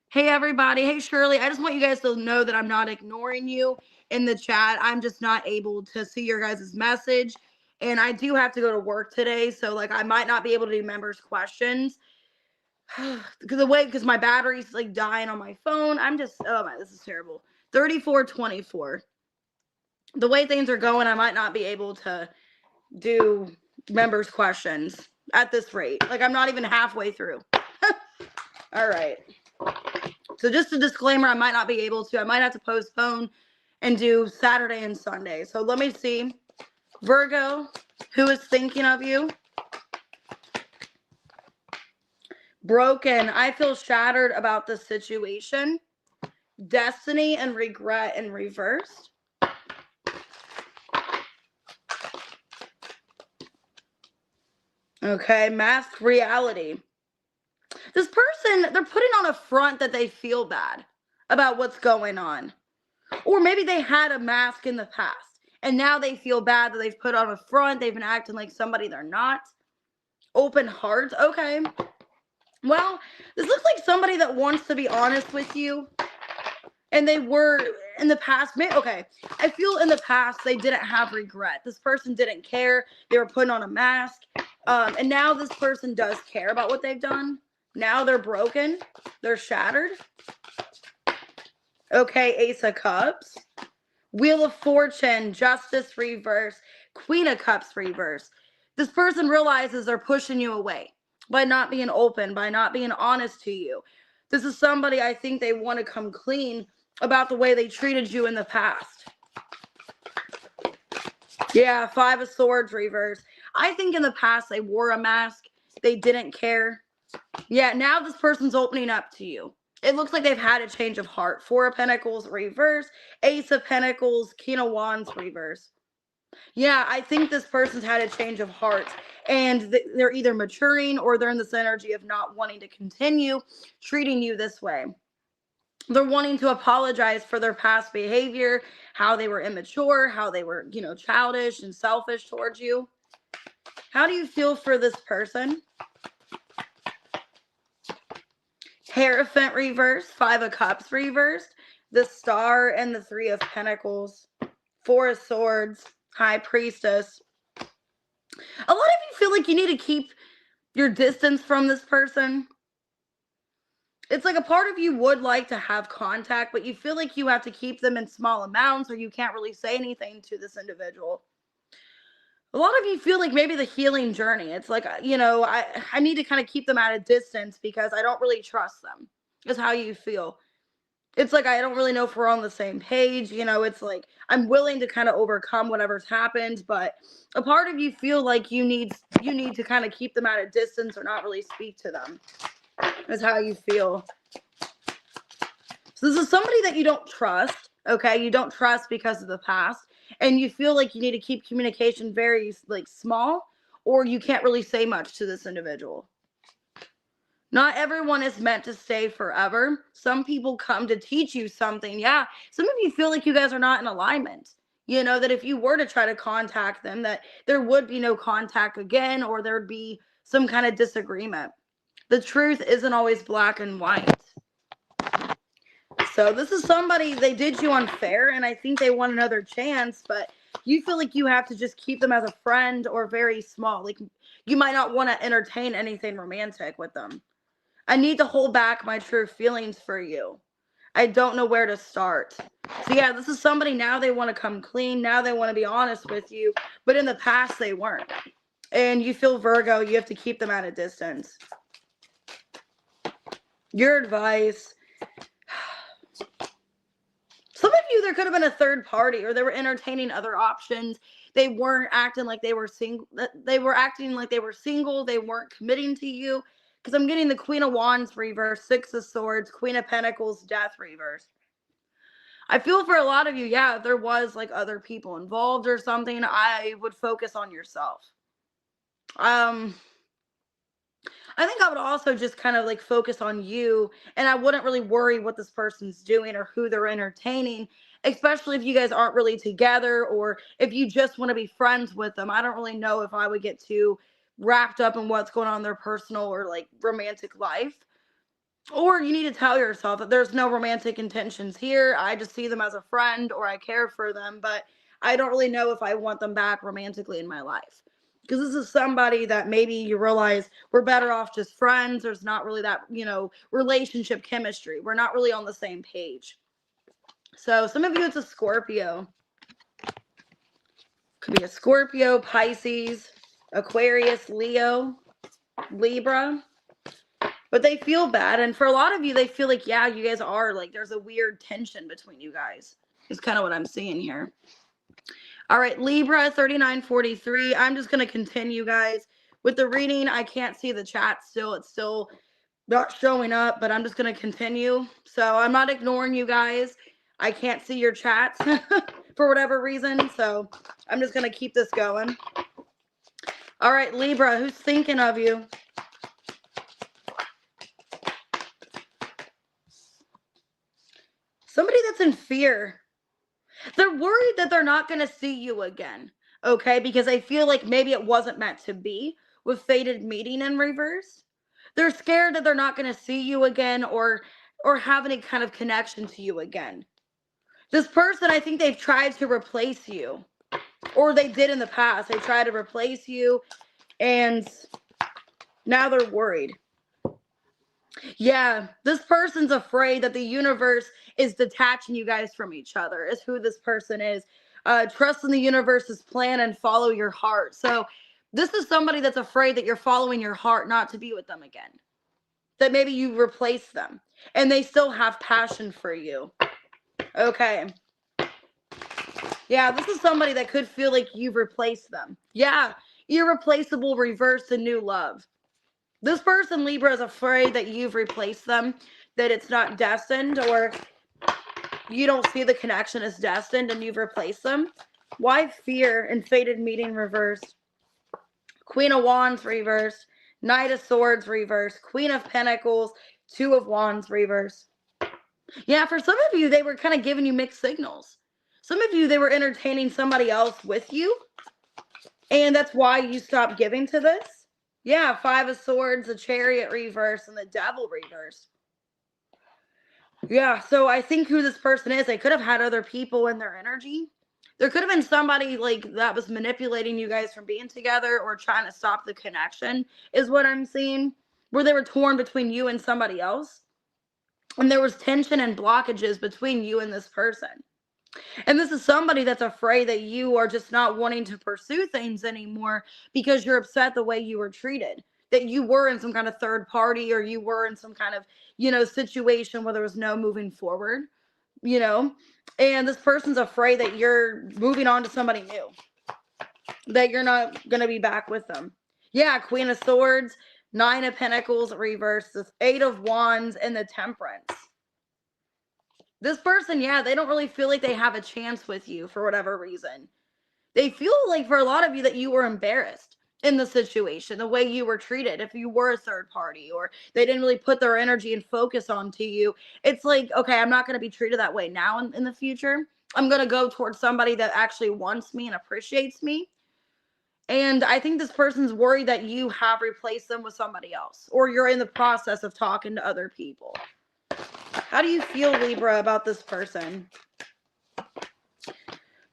Hey, everybody. Hey, Shirley. I just want you guys to know that I'm not ignoring you in the chat. I'm just not able to see your guys' message. And I do have to go to work today. So, like, I might not be able to do members' questions. Because my battery's, like, dying on my phone. Oh, my, this is terrible. 3424. The way things are going, I might not be able to do members' questions at this rate. Like, I'm not even halfway through. All right. So just a disclaimer, I might not be able to. I might have to postpone and do Saturday and Sunday. So let me see. Virgo, who is thinking of you? Broken. I feel shattered about the situation. Destiny and regret in reverse. Okay, masked reality. This person, they're putting on a front that they feel bad about what's going on. Or maybe they had a mask in the past and now they feel bad that they've put on a front. They've been acting like somebody they're not. Open heart. Okay. Well, this looks like somebody that wants to be honest with you. And they were in the past. Okay. I feel in the past they didn't have regret. This person didn't care. They were putting on a mask. And now this person does care about what they've done. Now they're broken. They're shattered. Okay, Ace of Cups. Wheel of Fortune, Justice reverse, Queen of Cups reverse. This person realizes they're pushing you away by not being open, by not being honest to you. This is somebody I think they want to come clean about the way they treated you in the past. Yeah, Five of Swords reverse. I think in the past they wore a mask. They didn't care. Yeah, now this person's opening up to you. It looks like they've had a change of heart. Four of Pentacles reverse. Ace of Pentacles. King of Wands reverse. Yeah, I think this person's had a change of heart. And they're either maturing or they're in this energy of not wanting to continue treating you this way. They're wanting to apologize for their past behavior, how they were immature, how they were, childish and selfish towards you. How do you feel for this person? Hierophant reversed, Five of Cups reversed, the Star and the Three of Pentacles, Four of Swords, High Priestess. A lot of you feel like you need to keep your distance from this person. It's like a part of you would like to have contact, but you feel like you have to keep them in small amounts or you can't really say anything to this individual. A lot of you feel like maybe the healing journey. It's like, I need to kind of keep them at a distance because I don't really trust them, is how you feel. It's like, I don't really know if we're on the same page. It's like, I'm willing to kind of overcome whatever's happened, but a part of you feel like you need to kind of keep them at a distance or not really speak to them, is how you feel. So this is somebody that you don't trust, okay? You don't trust because of the past. And you feel like you need to keep communication very small, or you can't really say much to this individual. Not everyone is meant to stay forever. Some people come to teach you something. Yeah, some of you feel like you guys are not in alignment. That if you were to try to contact them, that there would be no contact again, or there'd be some kind of disagreement. The truth isn't always black and white. So this is somebody, they did you unfair, and I think they want another chance, but you feel like you have to just keep them as a friend or very small. Like, you might not want to entertain anything romantic with them. I need to hold back my true feelings for you. I don't know where to start. So yeah, this is somebody, now they want to come clean. Now they want to be honest with you, but in the past they weren't. And you feel, Virgo, you have to keep them at a distance. Your advice. Some of you, there could have been a third party, or they were entertaining other options. They weren't acting like they were single. They were acting like they were single. They weren't committing to you. Because I'm getting the Queen of Wands reverse, Six of Swords, Queen of Pentacles, Death reverse. I feel for a lot of you, yeah, if there was other people involved or something, I would focus on yourself. I think I would also just kind of focus on you, and I wouldn't really worry what this person's doing or who they're entertaining, especially if you guys aren't really together, or if you just want to be friends with them. I don't really know if I would get too wrapped up in what's going on in their personal or romantic life. Or you need to tell yourself that there's no romantic intentions here. I just see them as a friend, or I care for them, but I don't really know if I want them back romantically in my life. Because this is somebody that maybe you realize we're better off just friends. There's not really that, relationship chemistry. We're not really on the same page. So some of you, it's a Scorpio. Could be a Scorpio, Pisces, Aquarius, Leo, Libra. But they feel bad. And for a lot of you, they feel like, yeah, you guys are there's a weird tension between you guys. Is kind of what I'm seeing here. All right, Libra 3943. I'm just going to continue, guys, with the reading. I can't see the chat still. It's still not showing up, but I'm just going to continue. So I'm not ignoring you guys. I can't see your chats for whatever reason. So I'm just going to keep this going. All right, Libra, who's thinking of you? Somebody that's in fear. They're worried that they're not going to see you again. Okay, because I feel like maybe it wasn't meant to be with fated meeting in reverse. They're scared that they're not going to see you again or have any kind of connection to you again. This person, I think they've tried to replace you, or they did in the past. They tried to replace you, and now they're worried. Yeah, this person's afraid that the universe is detaching you guys from each other, is who this person is. Trust in the universe's plan and follow your heart. So this is somebody that's afraid that you're following your heart not to be with them again. That maybe you replace them and they still have passion for you. Okay. Yeah, this is somebody that could feel like you've replaced them. Yeah, irreplaceable, reverse, and new love. This person, Libra, is afraid that you've replaced them, that it's not destined, or you don't see the connection as destined and you've replaced them. Why fear and fated meeting reversed? Queen of Wands reversed. Knight of Swords reversed. Queen of Pentacles. Two of Wands reversed. Yeah, for some of you, they were kind of giving you mixed signals. Some of you, they were entertaining somebody else with you. And that's why you stopped giving to this. Yeah, Five of Swords, the Chariot reverse, and the Devil reverse. Yeah, so I think who this person is, they could have had other people in their energy. There could have been somebody like that was manipulating you guys from being together or trying to stop the connection, is what I'm seeing, where they were torn between you and somebody else. And there was tension and blockages between you and this person. And this is somebody that's afraid that you are just not wanting to pursue things anymore because you're upset the way you were treated. That you were in some kind of third party, or you were in some kind of, situation where there was no moving forward, and this person's afraid that you're moving on to somebody new, that you're not going to be back with them. Yeah, Queen of Swords, Nine of Pentacles reversed, this Eight of Wands, and the Temperance. This person, yeah, they don't really feel like they have a chance with you for whatever reason. They feel like for a lot of you that you were embarrassed in the situation, the way you were treated, if you were a third party, or they didn't really put their energy and focus onto you. It's like, okay, I'm not going to be treated that way now in the future. I'm going to go towards somebody that actually wants me and appreciates me. And I think this person's worried that you have replaced them with somebody else, or you're in the process of talking to other people. How do you feel, Libra, about this person?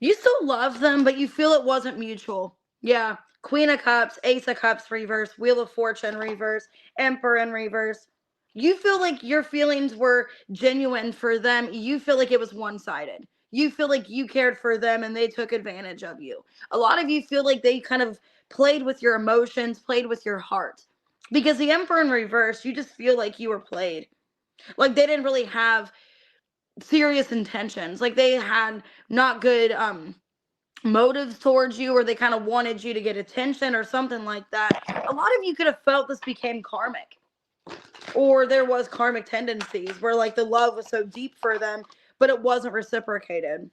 You still love them, but you feel it wasn't mutual. Yeah. Queen of Cups, Ace of Cups reverse, Wheel of Fortune reverse, Emperor in reverse. You feel like your feelings were genuine for them. You feel like it was one-sided. You feel like you cared for them and they took advantage of you. A lot of you feel like they kind of played with your emotions, played with your heart. Because the Emperor in reverse, you just feel like you were played. Like they didn't really have serious intentions. Like they had not good motives towards you, or they kind of wanted you to get attention or something like that. A lot of you could have felt this became karmic, or there was karmic tendencies where like the love was so deep for them, but it wasn't reciprocated.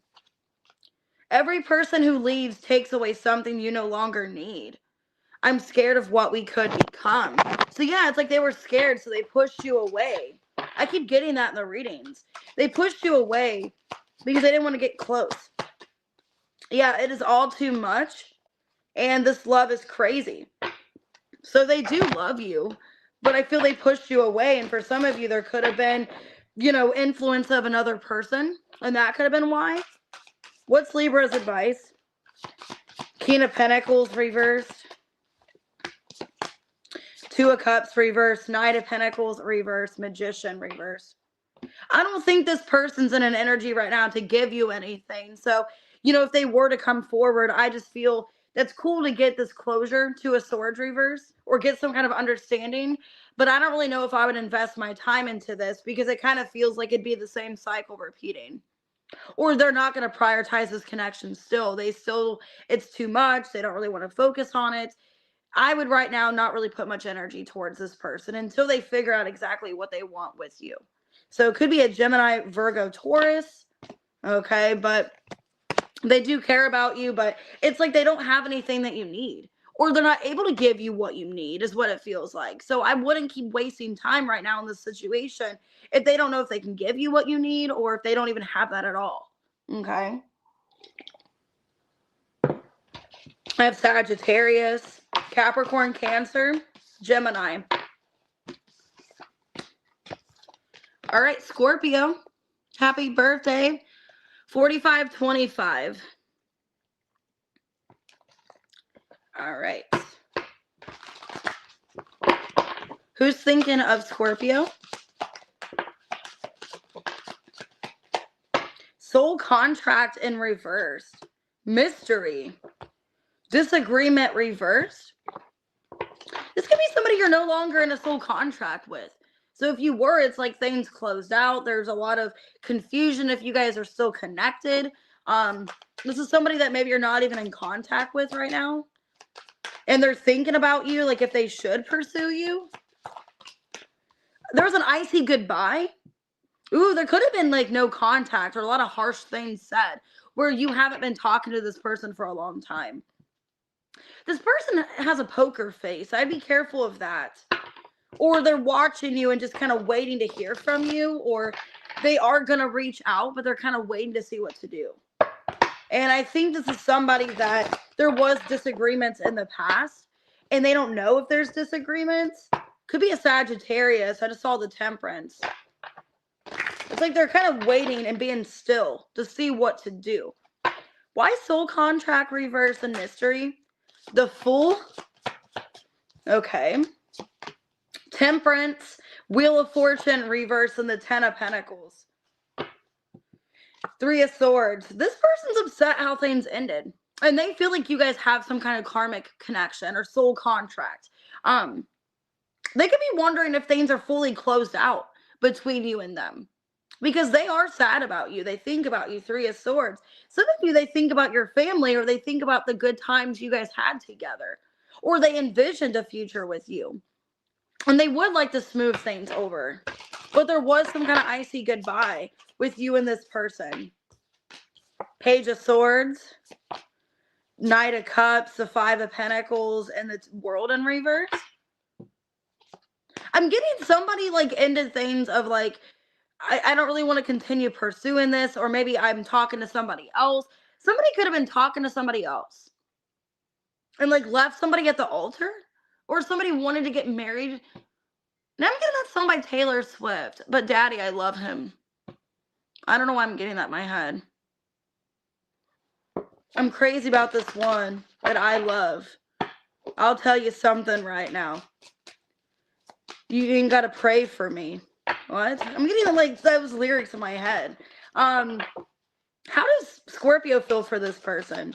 Every person who leaves takes away something you no longer need. I'm scared of what we could become. So yeah, it's like they were scared, so they pushed you away. I keep getting that in the readings. They pushed you away because they didn't want to get close. Yeah, it is all too much. And this love is crazy. So they do love you, but I feel they pushed you away. And for some of you, there could have been, influence of another person. And that could have been why. What's Libra's advice? King of Pentacles reversed. Two of Cups reversed. Knight of Pentacles reversed. Magician reversed. I don't think this person's in an energy right now to give you anything. So, if they were to come forward, I just feel that's cool to get this closure to a Swords reverse or get some kind of understanding. But I don't really know if I would invest my time into this because it kind of feels like it'd be the same cycle repeating. Or they're not going to prioritize this connection still. It's too much. They don't really want to focus on it. I would right now not really put much energy towards this person until they figure out exactly what they want with you. So it could be a Gemini, Virgo, Taurus. Okay, but they do care about you, but it's like they don't have anything that you need. Or they're not able to give you what you need, is what it feels like. So I wouldn't keep wasting time right now in this situation if they don't know if they can give you what you need or if they don't even have that at all. Okay. I have Sagittarius, Capricorn, Cancer, Gemini. All right, Scorpio. Happy birthday. 4525. All right. Who's thinking of Scorpio? Soul contract in reverse. Mystery. Disagreement reversed. This could be somebody you're no longer in a soul contract with. So if you were, it's like things closed out. There's a lot of confusion if you guys are still connected. This is somebody that maybe you're not even in contact with right now. And they're thinking about you, like if they should pursue you. There was an icy goodbye. Ooh, there could have been like no contact or a lot of harsh things said where you haven't been talking to this person for a long time. This person has a poker face. I'd be careful of that. Or they're watching you and just kind of waiting to hear from you, or they are going to reach out, but they're kind of waiting to see what to do. And I think this is somebody that there was disagreements in the past and they don't know if there's disagreements. Could be a Sagittarius. I just saw the Temperance. It's like they're kind of waiting and being still to see what to do. Why soul contract reverse and mystery? The Fool. Okay. Temperance, Wheel of Fortune reverse, and the Ten of Pentacles. Three of Swords. This person's upset how things ended. And they feel like you guys have some kind of karmic connection or soul contract. They could be wondering if things are fully closed out between you and them. Because they are sad about you. They think about you. Three of Swords. Some of you, they think about your family, or they think about the good times you guys had together. Or they envisioned a future with you. And they would like to smooth things over. But there was some kind of icy goodbye with you and this person. Page of Swords. Knight of Cups. The Five of Pentacles. And the World in reverse. I'm getting somebody like into things of like, I don't really want to continue pursuing this, or maybe I'm talking to somebody else. Somebody could have been talking to somebody else and like left somebody at the altar, or somebody wanted to get married. Now I'm getting that song by Taylor Swift, but Daddy, I love him. I don't know why I'm getting that in my head. I'm crazy about this one that I love. I'll tell you something right now. You ain't got to pray for me. What? I'm getting like those lyrics in my head. How does Scorpio feel for this person?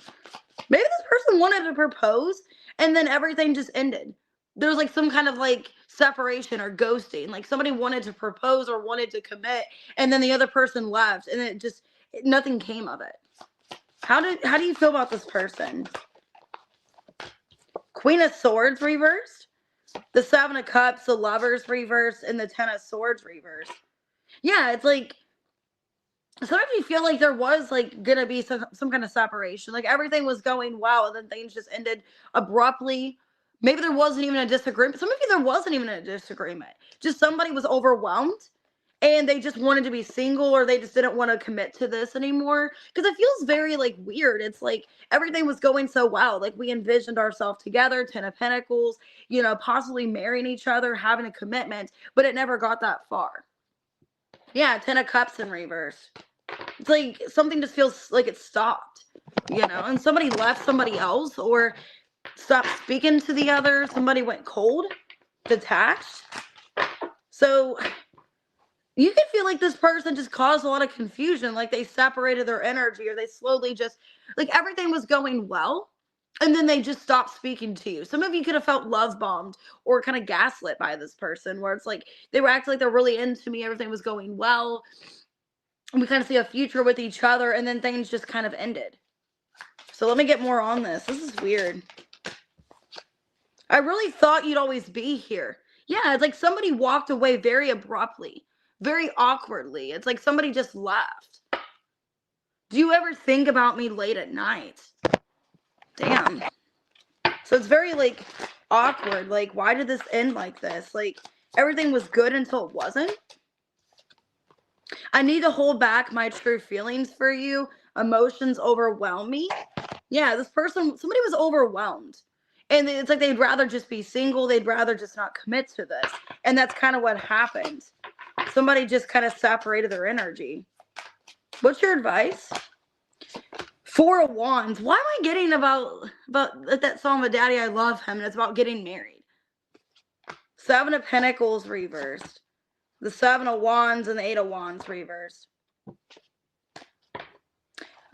Maybe this person wanted to propose and then everything just ended. There's like some kind of like separation or ghosting. Like somebody wanted to propose or wanted to commit and then the other person left and it just, nothing came of it. How do you feel about this person? Queen of Swords reversed. The Seven of Cups, the Lovers reverse, and the Ten of Swords reverse. Yeah, it's like sometimes you feel like there was like gonna be some kind of separation. Like everything was going well, and then things just ended abruptly. Maybe there wasn't even a disagreement. Some of you, there wasn't even a disagreement. Just somebody was overwhelmed and they just wanted to be single, or they just didn't want to commit to this anymore. Because it feels very like weird. It's like everything was going so well. Like we envisioned ourselves together, Ten of Pentacles, you know, possibly marrying each other, having a commitment, but it never got that far. Yeah, Ten of Cups in reverse. It's like something just feels like it stopped, you know, and somebody left somebody else or stopped speaking to the other. Somebody went cold, detached. So you can feel like this person just caused a lot of confusion, like they separated their energy, or they slowly just, like everything was going well, and then they just stopped speaking to you. Some of you could have felt love bombed or kind of gaslit by this person, where it's like they were acting like they're really into me, everything was going well, and we kind of see a future with each other, and then things just kind of ended. So let me get more on this. This is weird. I really thought you'd always be here. Yeah, it's like somebody walked away very abruptly, very awkwardly. It's like somebody just left. Do you ever think about me late at night? Damn. So it's very like awkward. Like, why did this end like this? Like, everything was good until it wasn't. I need to hold back my true feelings for you. Emotions overwhelm me. Yeah, this person, somebody was overwhelmed. And it's like they'd rather just be single. They'd rather just not commit to this. And that's kind of what happened. Somebody just kind of separated their energy. What's your advice? Four of Wands. Why am I getting about that song with Daddy I Love Him, and it's about getting married? Seven of Pentacles reversed. The Seven of Wands and the Eight of Wands reversed.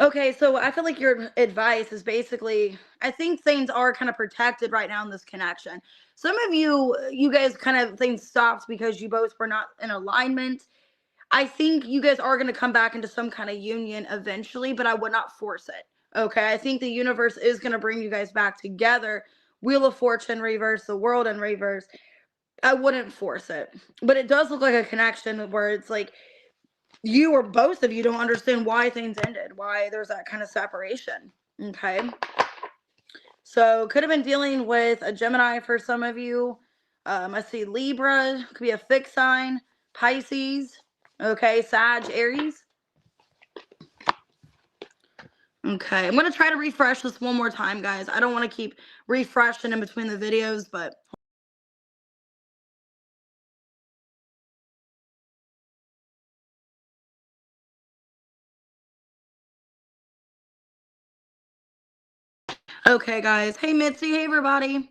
Okay, so I feel like your advice is basically, I think things are kind of protected right now in this connection. Some of you guys kind of, things stopped because you both were not in alignment. I think you guys are going to come back into some kind of union eventually, but I would not force it. Okay, I think the universe is going to bring you guys back together. Wheel of Fortune reverse, the World in reverse. I wouldn't force it, but it does look like a connection where it's like you or both of you don't understand why things ended, why there's that kind of separation. Okay, so could have been dealing with a Gemini for some of you. I see Libra, could be a fixed sign, Pisces. Okay, Sag, Aries. Okay, I'm going to try to refresh this one more time, guys. I don't want to keep refreshing in between the videos, but... Okay, guys. Hey, Mitzi. Hey, everybody.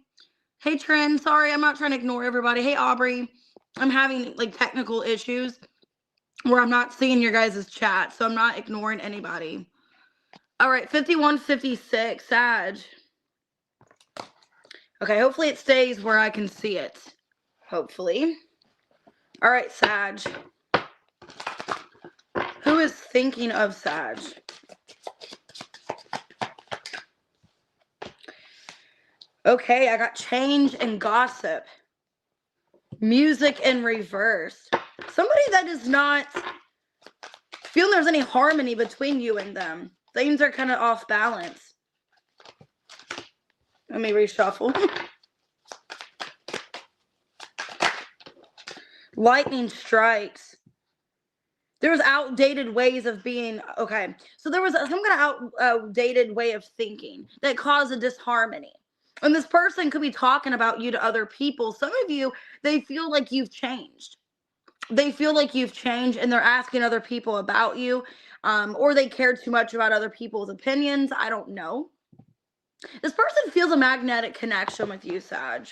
Hey, Trent. Sorry, I'm not trying to ignore everybody. Hey, Aubrey. I'm having, like, technical issues where I'm not seeing your guys' chat, so I'm not ignoring anybody. All right, 5156, Sag. Okay, hopefully it stays where I can see it. Hopefully. All right, Sag. Who is thinking of Sag? Okay, I got change and gossip. Music in reverse. Somebody that is not feeling there's any harmony between you and them. Things are kind of off balance. Let me reshuffle. Lightning strikes. There was outdated ways of being. Okay, so there was some kind of outdated way of thinking that caused a disharmony. And this person could be talking about you to other people. Some of you, they feel like you've changed. They feel like you've changed and they're asking other people about you, or they care too much about other people's opinions. I don't know. This person feels a magnetic connection with you, Sag,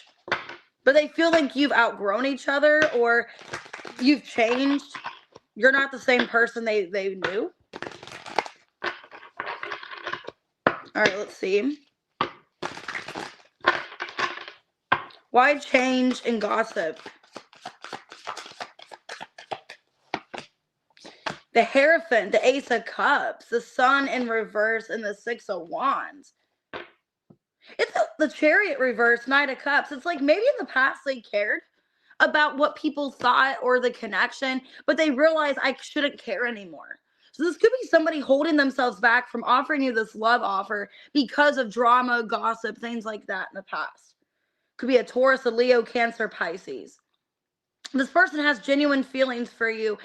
but they feel like you've outgrown each other or you've changed. You're not the same person they knew. All right, let's see. Why change and gossip? The Hierophant, the Ace of Cups, the Sun in reverse, and the Six of Wands. It's the Chariot reverse, Knight of Cups. It's like maybe in the past they cared about what people thought or the connection, but they realized I shouldn't care anymore. So this could be somebody holding themselves back from offering you this love offer because of drama, gossip, things like that in the past. Could be a Taurus, a Leo, Cancer, Pisces. This person has genuine feelings for you.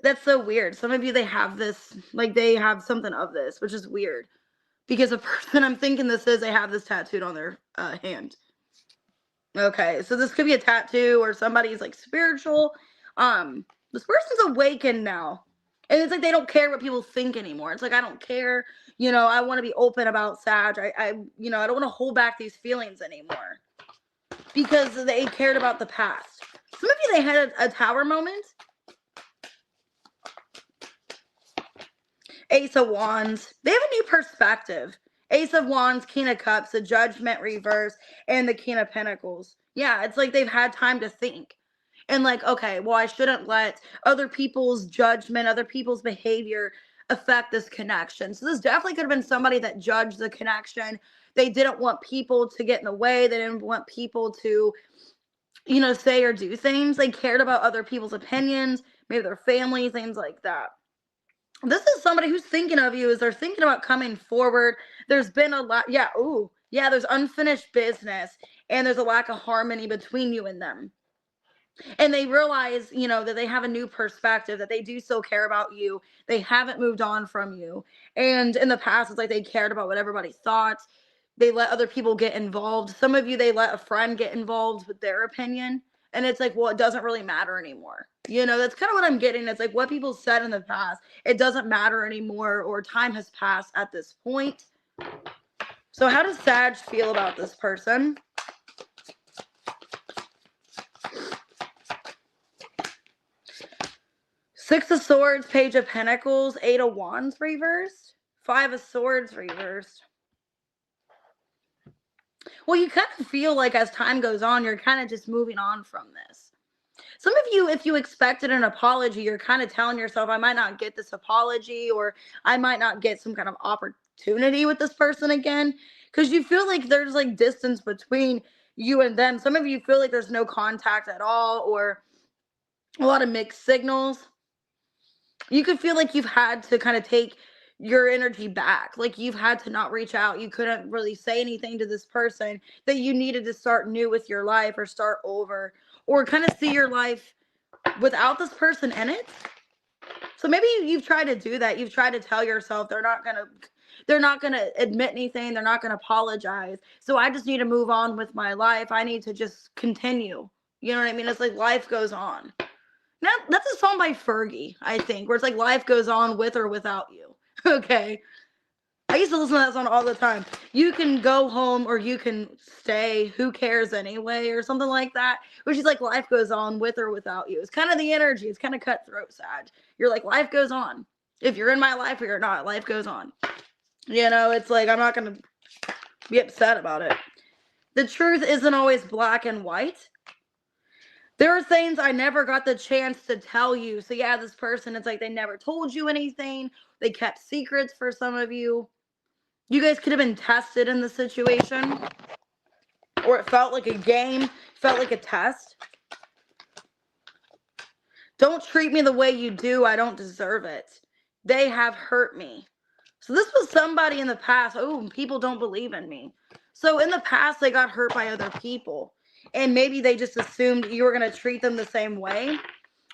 That's so weird. Some of you, they have this, like they have something of this, which is weird. Because the person I'm thinking this is, they have this tattooed on their hand. Okay, so this could be a tattoo or somebody's like spiritual. This person's awakened now. And it's like they don't care what people think anymore. It's like, I don't care. You know, I want to be open about Sag. I don't want to hold back these feelings anymore. Because they cared about the past. Some of you, they had a tower moment. Ace of Wands. They have a new perspective. Ace of Wands, King of Cups, the Judgment reverse, and the King of Pentacles. Yeah, it's like they've had time to think. And like, okay, well, I shouldn't let other people's judgment, other people's behavior affect this connection. So this definitely could have been somebody that judged the connection. they didn't want people to get in the way. They didn't want people to, say or do things. They cared about other people's opinions, maybe their family, things like that. This is somebody who's thinking of you as they're thinking about coming forward. There's been a lot. Yeah. Ooh. Yeah. There's unfinished business and there's a lack of harmony between you and them. And they realize, that they have a new perspective, that they do still care about you. They haven't moved on from you. And in the past, it's like they cared about what everybody thought. They let other people get involved. Some of you, they let a friend get involved with their opinion. And it's like, well, it doesn't really matter anymore. That's kind of what I'm getting. It's like what people said in the past. It doesn't matter anymore, or time has passed at this point. So how does Sag feel about this person? Six of Swords, Page of Pentacles, Eight of Wands reversed, Five of Swords reversed. Well, you kind of feel like as time goes on, you're kind of just moving on from this. Some of you, if you expected an apology, you're kind of telling yourself, I might not get this apology, or I might not get some kind of opportunity with this person again, because you feel like there's like distance between you and them. Some of you feel like there's no contact at all, or a lot of mixed signals. You could feel like you've had to kind of take your energy back. Like you've had to not reach out. You couldn't really say anything to this person, that you needed to start new with your life or start over, or kind of see your life without this person in it. So maybe you've tried to do that. You've tried to tell yourself they're not going to admit anything. They're not going to apologize. So I just need to move on with my life. I need to just continue. You know what I mean? It's like life goes on. Now, that's a song by Fergie, I think, where it's like life goes on with or without you. Okay. I used to listen to that song all the time. You can go home or you can stay. Who cares anyway? Or something like that. Which is like life goes on with or without you. It's kind of the energy. It's kind of cutthroat, Sag. You're like, life goes on. If you're in my life or you're not, life goes on. It's like, I'm not going to be upset about it. The truth isn't always black and white. There are things I never got the chance to tell you. So yeah, this person, it's like they never told you anything. They kept secrets for some of you. You guys could have been tested in the situation. Or it felt like a game. Felt like a test. Don't treat me the way you do. I don't deserve it. They have hurt me. So this was somebody in the past. Oh, people don't believe in me. So in the past, they got hurt by other people. And maybe they just assumed you were going to treat them the same way.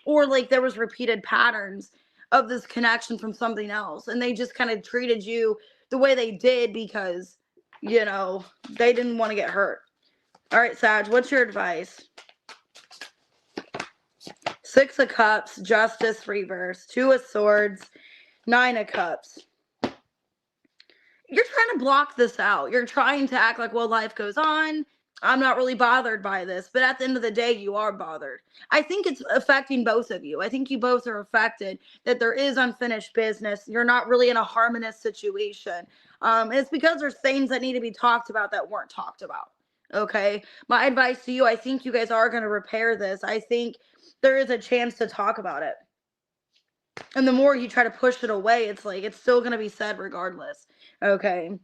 Or like there was repeated patterns of this connection from something else. And they just kind of treated you the way they did because, they didn't want to get hurt. All right, Sag, what's your advice? Six of Cups, Justice reverse, Two of Swords, Nine of Cups. You're trying to block this out. You're trying to act like, well, life goes on. I'm not really bothered by this. But at the end of the day, you are bothered. I think it's affecting both of you. I think you both are affected that there is unfinished business. You're not really in a harmonious situation. It's because there's things that need to be talked about that weren't talked about. Okay? My advice to you, I think you guys are going to repair this. I think there is a chance to talk about it. And the more you try to push it away, it's like it's still going to be said regardless. Okay?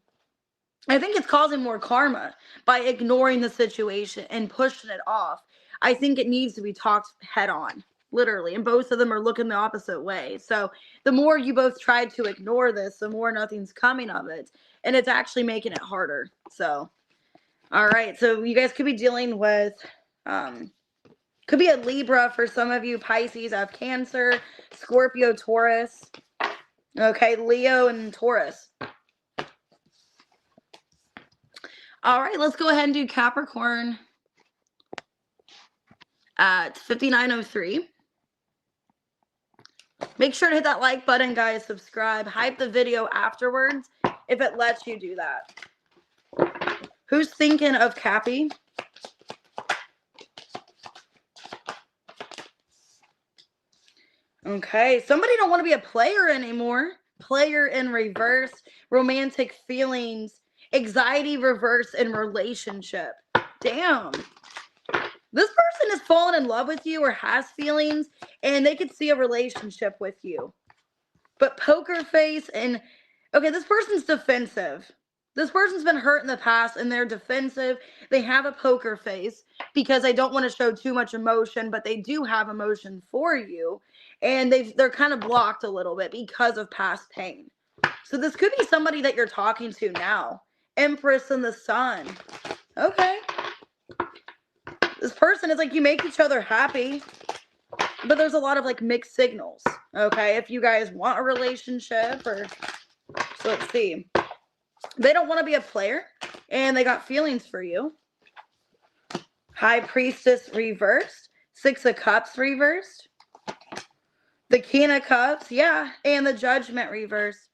I think it's causing more karma by ignoring the situation and pushing it off. I think it needs to be talked head on, literally. And both of them are looking the opposite way. So the more you both try to ignore this, the more nothing's coming of it. And it's actually making it harder. So, all right. So you guys could be dealing with, could be a Libra for some of you. Pisces have Cancer, Scorpio, Taurus. Okay, Leo and Taurus. All right, let's go ahead and do Capricorn at 5903. Make sure to hit that like button, guys. Subscribe. Hype the video afterwards if it lets you do that. Who's thinking of Cappy? Okay, somebody don't want to be a player anymore. Player in reverse, romantic feelings, anxiety reverse in relationship. Damn. This person has fallen in love with you or has feelings, and they could see a relationship with you. But poker face and, okay, this person's defensive. This person's been hurt in the past and they're defensive. They have a poker face because they don't want to show too much emotion, but they do have emotion for you. And they're kind of blocked a little bit because of past pain. So this could be somebody that you're talking to now. Empress and the Sun. Okay. This person is like, you make each other happy, but there's a lot of like mixed signals. Okay. If you guys want a relationship or, so let's see. They don't want to be a player and they got feelings for you. High Priestess reversed. Six of Cups reversed. The King of Cups, yeah, and the Judgment reversed.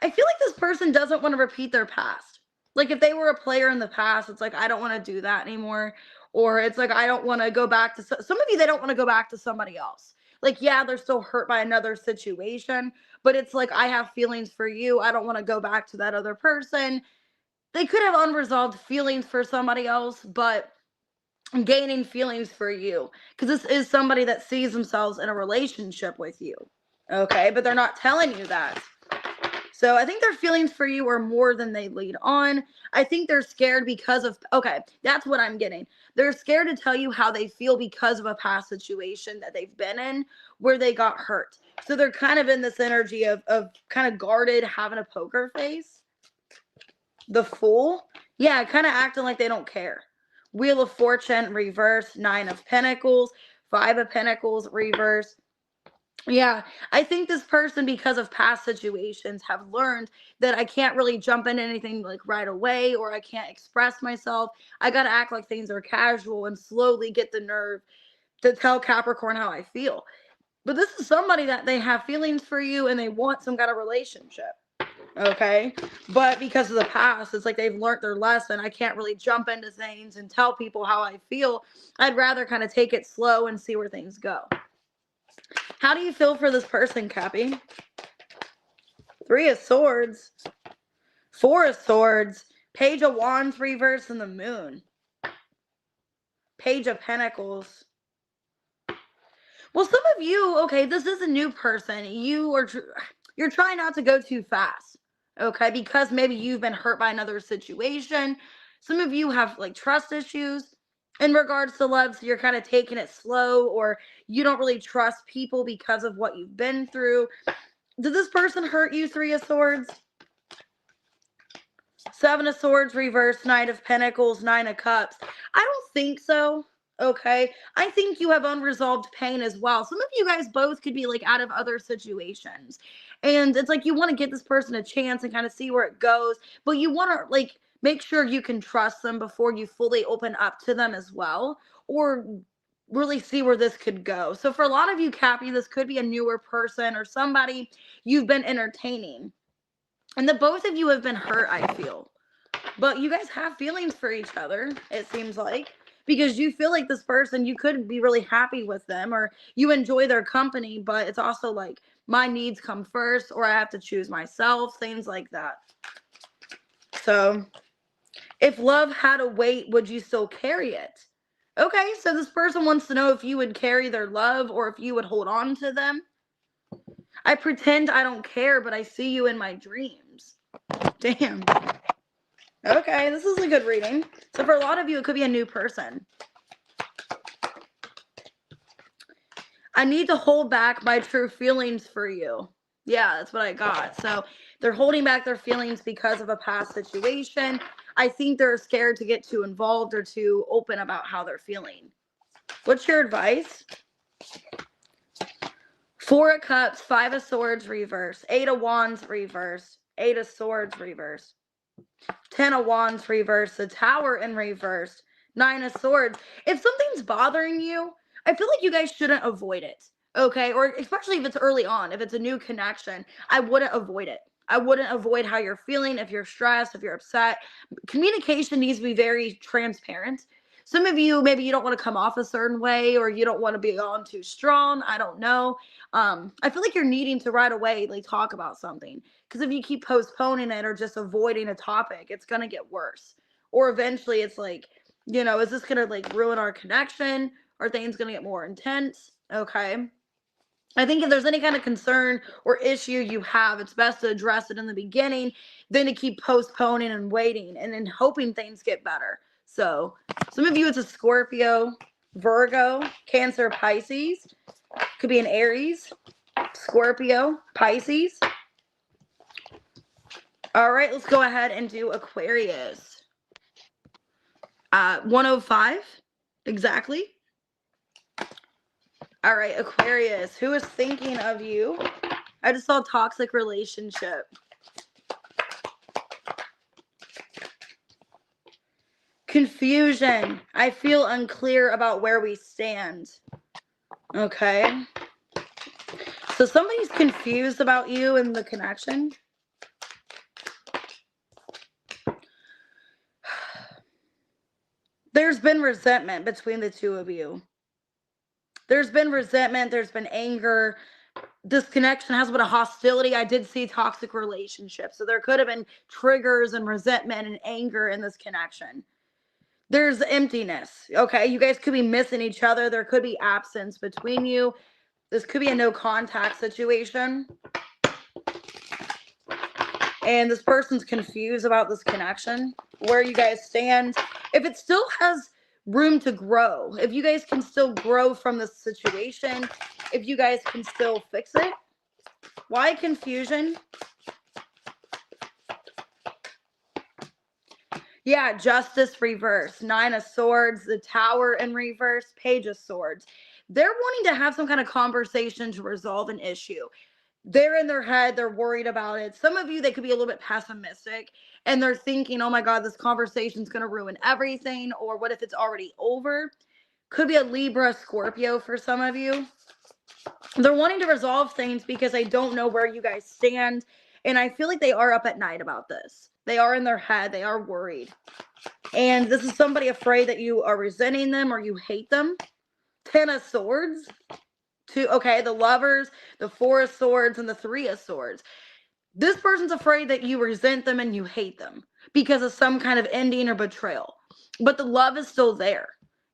I feel like this person doesn't want to repeat their past. Like if they were a player in the past, it's like, I don't want to do that anymore. Or it's like, I don't want to go back to, some of you, they don't want to go back to somebody else. Like, yeah, they're still hurt by another situation, but it's like, I have feelings for you. I don't want to go back to that other person. They could have unresolved feelings for somebody else, but gaining feelings for you because this is somebody that sees themselves in a relationship with you. Okay, but they're not telling you that. So I think their feelings for you are more than they lead on. I think they're scared because of, okay, that's what I'm getting. They're scared to tell you how they feel because of a past situation that they've been in where they got hurt. So they're kind of in this energy of kind of guarded, having a poker face. The Fool. Yeah, kind of acting like they don't care. Wheel of Fortune reverse. Nine of Pentacles. Five of Pentacles reverse. Yeah, I think this person, because of past situations, have learned that I can't really jump into anything like right away, or I can't express myself. I got to act like things are casual and slowly get the nerve to tell Capricorn how I feel. But this is somebody that they have feelings for you and they want some kind of relationship. Okay, but because of the past, it's like they've learned their lesson. I can't really jump into things and tell people how I feel. I'd rather kind of take it slow and see where things go. How do you feel for this person, Cappy? Three of Swords, Four of Swords, Page of Wands reverse, and the Moon. Page of Pentacles. Well, some of you, okay, this is a new person. You're trying not to go too fast, okay, because maybe you've been hurt by another situation. Some of you have like trust issues in regards to love, so you're kind of taking it slow, or you don't really trust people because of what you've been through. Did this person hurt you? Three of Swords, Seven of Swords reverse, Knight of Pentacles, Nine of Cups. I don't think so. Okay, I think you have unresolved pain as well. Some of you guys both could be like out of other situations, and it's like you want to get this person a chance and kind of see where it goes, but you want to like make sure you can trust them before you fully open up to them as well, or really see where this could go. So for a lot of you, Cappy, this could be a newer person or somebody you've been entertaining, and the both of you have been hurt, I feel. But you guys have feelings for each other, it seems like, because you feel like this person, you could be really happy with them or you enjoy their company, but it's also like my needs come first, or I have to choose myself, things like that. So if love had a weight, would you still carry it? Okay, so this person wants to know if you would carry their love or if you would hold on to them. I pretend I don't care, but I see you in my dreams. Damn. Okay, this is a good reading. So for a lot of you, it could be a new person. I need to hold back my true feelings for you. Yeah, that's what I got. So they're holding back their feelings because of a past situation. I think they're scared to get too involved or too open about how they're feeling. What's your advice? Four of Cups, Five of Swords reverse, Eight of Wands reverse, Eight of Swords reverse, Ten of Wands reverse, the Tower in reverse, Nine of Swords. If something's bothering you, I feel like you guys shouldn't avoid it, okay? Or especially if it's early on, if it's a new connection, I wouldn't avoid it. I wouldn't avoid how you're feeling, if you're stressed, if you're upset. Communication needs to be very transparent. Some of you, maybe you don't want to come off a certain way, or you don't want to be on too strong. I don't know. I feel like you're needing to right away like talk about something, because if you keep postponing it or just avoiding a topic, it's gonna get worse. Or eventually, it's like, is this gonna like ruin our connection? Are things gonna get more intense? Okay. I think if there's any kind of concern or issue you have, it's best to address it in the beginning than to keep postponing and waiting and then hoping things get better. So some of you, it's a Scorpio, Virgo, Cancer, Pisces. Could be an Aries, Scorpio, Pisces. All right, let's go ahead and do Aquarius. 105, exactly. All right, Aquarius, who is thinking of you? I just saw toxic relationship. Confusion. I feel unclear about where we stand. Okay. So somebody's confused about you and the connection. There's been resentment between the two of you. There's been resentment. There's been anger. This connection has been a hostility. I did see toxic relationships. So there could have been triggers and resentment and anger in this connection. There's emptiness. Okay. You guys could be missing each other. There could be absence between you. This could be a no contact situation. And this person's confused about this connection, where you guys stand. If it still has room to grow, if you guys can still grow from this situation, if you guys can still fix it. Why confusion? Yeah, Justice reverse, 9 of Swords, the Tower in reverse, Page of Swords. They're wanting to have some kind of conversation to resolve an issue. They're in their head, they're worried about it. Some of you, they could be a little bit pessimistic and they're thinking, oh my God, this conversation's going to ruin everything. Or what if it's already over? Could be a Libra, Scorpio for some of you. They're wanting to resolve things because they don't know where you guys stand. And I feel like they are up at night about this. They are in their head. They are worried. And this is somebody afraid that you are resenting them or you hate them. 10 of Swords. Okay, the Lovers, the 4 of Swords, and the 3 of Swords. This person's afraid that you resent them and you hate them because of some kind of ending or betrayal. But the love is still there.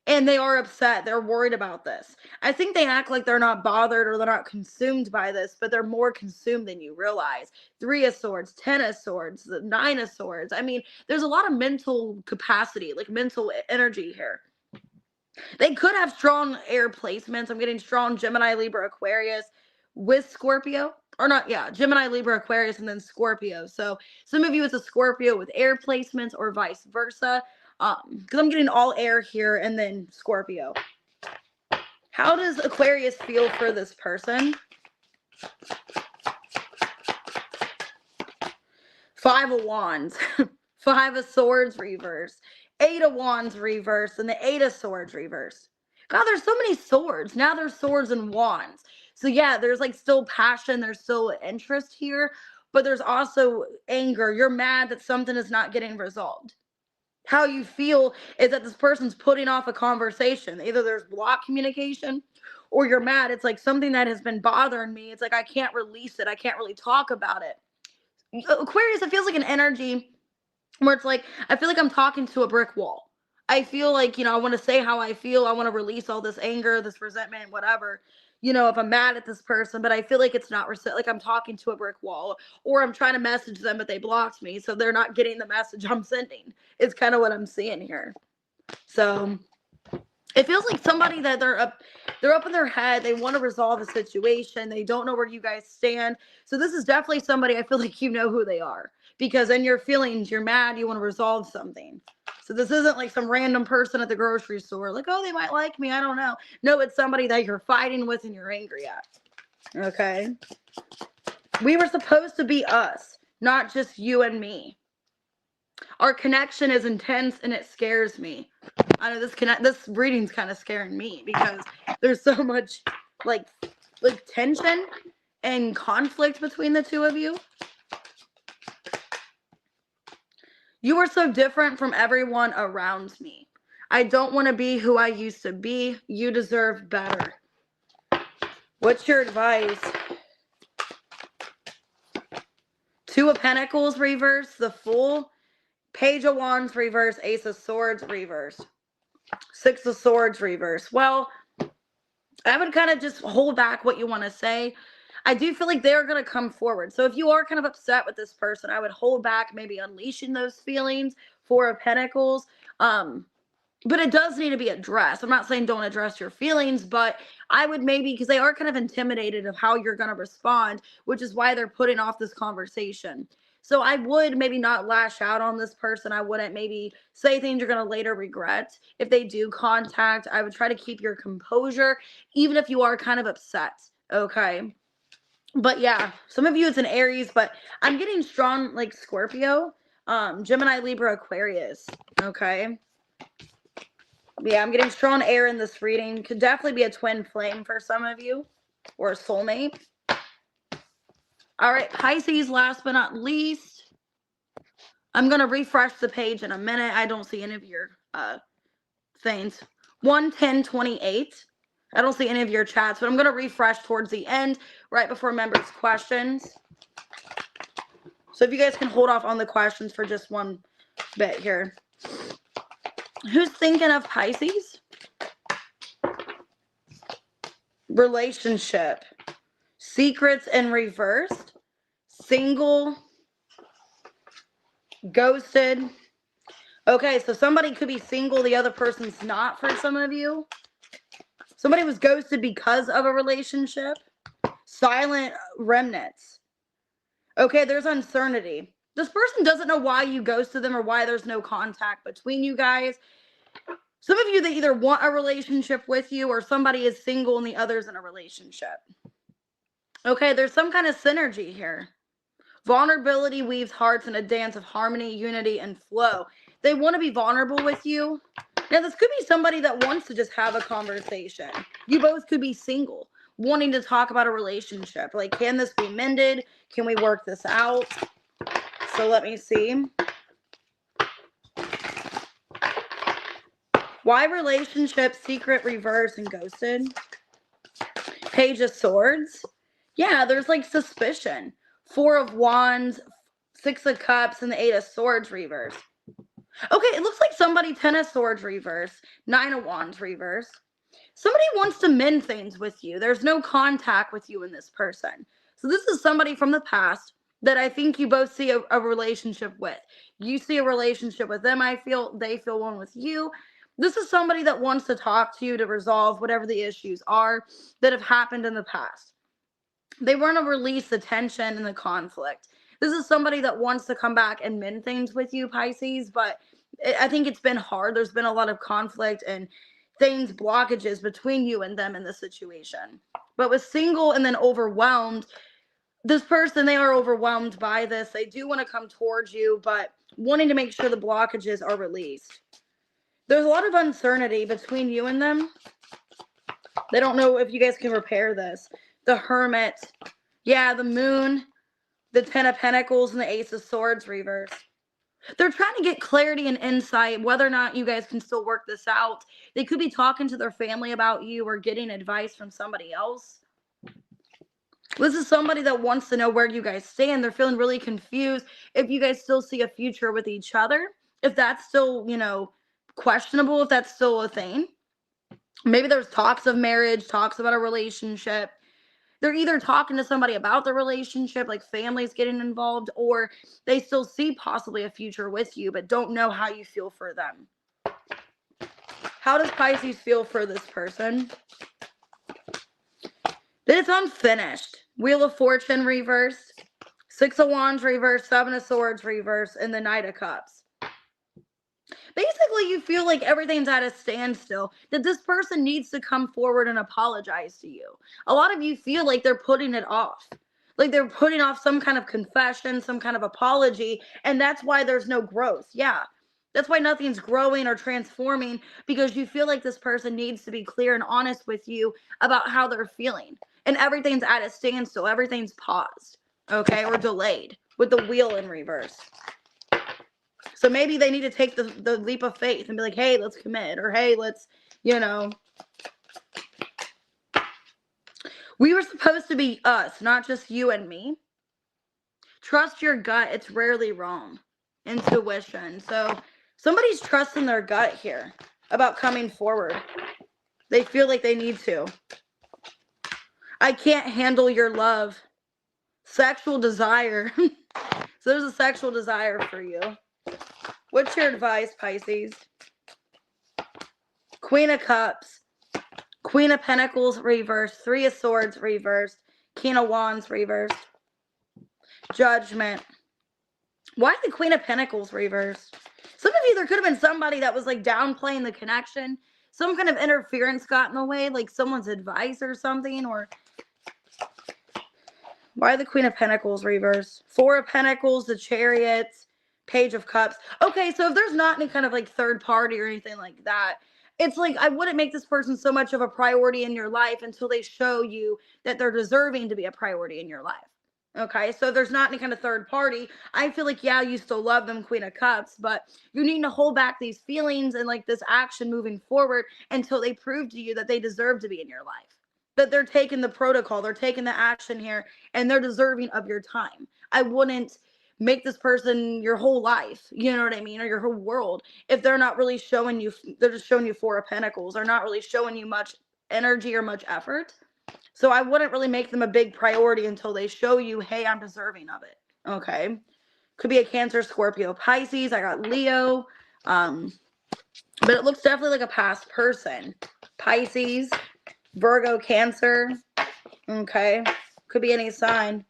And they are upset. They're worried about this. I think they act like they're not bothered or they're not consumed by this, but they're more consumed than you realize. 3 of Swords, 10 of Swords, the 9 of Swords. I mean, there's a lot of mental capacity, like mental energy here. They could have strong air placements. I'm getting strong Gemini, Libra, Aquarius with Scorpio. Or not, yeah, Gemini, Libra, Aquarius, and then Scorpio. So some of you, it's a Scorpio with air placements or vice versa. Because I'm getting all air here and then Scorpio. How does Aquarius feel for this person? 5 of Wands. 5 of Swords reverse. 8 of Wands reverse. And the 8 of Swords reverse. God, there's so many swords. Now there's swords and wands. So yeah, there's like still passion. There's still interest here. But there's also anger. You're mad that something is not getting resolved. How you feel is that this person's putting off a conversation. Either there's block communication or you're mad. It's like something that has been bothering me. It's like I can't release it. I can't really talk about it. Aquarius, it feels like an energy where it's like, I feel like I'm talking to a brick wall. I feel like, I want to say how I feel. I want to release all this anger, this resentment, whatever. If I'm mad at this person, but I feel like it's not like I'm talking to a brick wall, or I'm trying to message them, but they blocked me. So they're not getting the message I'm sending. It's kind of what I'm seeing here. So it feels like somebody that they're up in their head. They want to resolve a situation. They don't know where you guys stand. So this is definitely somebody, I feel like you know who they are, because in your feelings, you're mad, you want to resolve something. So this isn't like some random person at the grocery store, like, oh, they might like me, I don't know. No, it's somebody that you're fighting with and you're angry at. Okay. We were supposed to be us, not just you and me. Our connection is intense and it scares me. I know this reading's kind of scaring me because there's so much like tension and conflict between the two of you. You are so different from everyone around me. I don't want to be who I used to be. You deserve better. What's your advice? 2 of Pentacles reverse, the Fool. Page of Wands reverse, Ace of Swords reverse. 6 of Swords reverse. Well, I would kind of just hold back what you want to say. I do feel like they're going to come forward. So if you are kind of upset with this person, I would hold back, maybe unleashing those feelings. Four of Pentacles. But it does need to be addressed. I'm not saying don't address your feelings, but I would maybe, because they are kind of intimidated of how you're going to respond, which is why they're putting off this conversation. So I would maybe not lash out on this person. I wouldn't maybe say things you're going to later regret. If they do contact, I would try to keep your composure, even if you are kind of upset. Okay. But yeah, some of you it's an Aries, but I'm getting strong like Scorpio, Gemini, Libra, Aquarius. Okay. Yeah, I'm getting strong air in this reading. Could definitely be a twin flame for some of you, or a soulmate. All right, Pisces, last but not least. I'm going to refresh the page in a minute. I don't see any of your things. 11028. I don't see any of your chats, but I'm going to refresh towards the end, right before members' questions. So if you guys can hold off on the questions for just one bit here. Who's thinking of Pisces? Relationship. Secrets in reversed. Single. Ghosted. Okay, so somebody could be single, the other person's not for some of you. Somebody was ghosted because of a relationship. Silent remnants. Okay, there's uncertainty. This person doesn't know why you ghosted them or why there's no contact between you guys. Some of you, they either want a relationship with you or somebody is single and the other's in a relationship. Okay, there's some kind of synergy here. Vulnerability weaves hearts in a dance of harmony, unity, and flow. They want to be vulnerable with you. Now, this could be somebody that wants to just have a conversation. You both could be single, wanting to talk about a relationship. Like, can this be mended? Can we work this out? So let me see. Why relationship, secret, reverse, and ghosted? Page of Swords. Yeah, there's like suspicion. 4 of Wands, 6 of Cups, and the 8 of Swords reverse. Okay, it looks like somebody 10 of Swords reverse, 9 of Wands reverse. Somebody wants to mend things with you. There's no contact with you and this person. So this is somebody from the past that I think you both see a relationship with. You see a relationship with them, I feel. They feel one with you. This is somebody that wants to talk to you to resolve whatever the issues are that have happened in the past. They want to release the tension and the conflict. This is somebody that wants to come back and mend things with you, Pisces, but I think it's been hard. There's been a lot of conflict and things, blockages between you and them in the situation. But with single and then overwhelmed, this person, they are overwhelmed by this. They do want to come towards you, but wanting to make sure the blockages are released. There's a lot of uncertainty between you and them. They don't know if you guys can repair this. The Hermit. Yeah, the Moon. The 10 of Pentacles and the Ace of Swords reverse. They're trying to get clarity and insight, whether or not you guys can still work this out. They could be talking to their family about you or getting advice from somebody else. This is somebody that wants to know where you guys stand. They're feeling really confused if you guys still see a future with each other. If that's still, questionable, if that's still a thing. Maybe there's talks of marriage, talks about a relationship. They're either talking to somebody about the relationship, like families getting involved, or they still see possibly a future with you, but don't know how you feel for them. How does Pisces feel for this person? That it's unfinished. Wheel of Fortune reverse, 6 of Wands reverse, 7 of Swords reverse, and the Knight of Cups. Basically, you feel like everything's at a standstill, that this person needs to come forward and apologize to you. A lot of you feel like they're putting it off. Like they're putting off some kind of confession, some kind of apology, and that's why there's no growth. Yeah, that's why nothing's growing or transforming, because you feel like this person needs to be clear and honest with you about how they're feeling. And everything's at a standstill. Everything's paused, okay, or delayed with the wheel in reverse. So maybe they need to take the leap of faith and be like, hey, let's commit. Or, hey, let's, We were supposed to be us, not just you and me. Trust your gut. It's rarely wrong. Intuition. So somebody's trusting their gut here about coming forward. They feel like they need to. I can't handle your love. Sexual desire. So there's a sexual desire for you. What's your advice, Pisces? Queen of Cups. Queen of Pentacles reversed. Three of Swords reversed. King of Wands reversed. Judgment. Why the Queen of Pentacles reversed? Some of you, there could have been somebody that was like downplaying the connection. Some kind of interference got in the way, like someone's advice or something. Or why the Queen of Pentacles reversed? Four of Pentacles, the Chariots, Page of Cups. Okay, so if there's not any kind of like third party or anything like that, it's like I wouldn't make this person so much of a priority in your life until they show you that they're deserving to be a priority in your life. Okay, so if there's not any kind of third party, I feel like, yeah, you still love them, Queen of Cups, but you need to hold back these feelings and like this action moving forward until they prove to you that they deserve to be in your life. That they're taking the protocol, they're taking the action here, and they're deserving of your time. I wouldn't make this person your whole life, you know what I mean, or your whole world, if they're not really showing you, they're just showing you Four of Pentacles. They're not really showing you much energy or much effort. So I wouldn't really make them a big priority until they show you, hey, I'm deserving of it. Okay. Could be a Cancer, Scorpio, Pisces. I got Leo. But it looks definitely like a past person. Pisces, Virgo, Cancer. Okay. Could be any sign.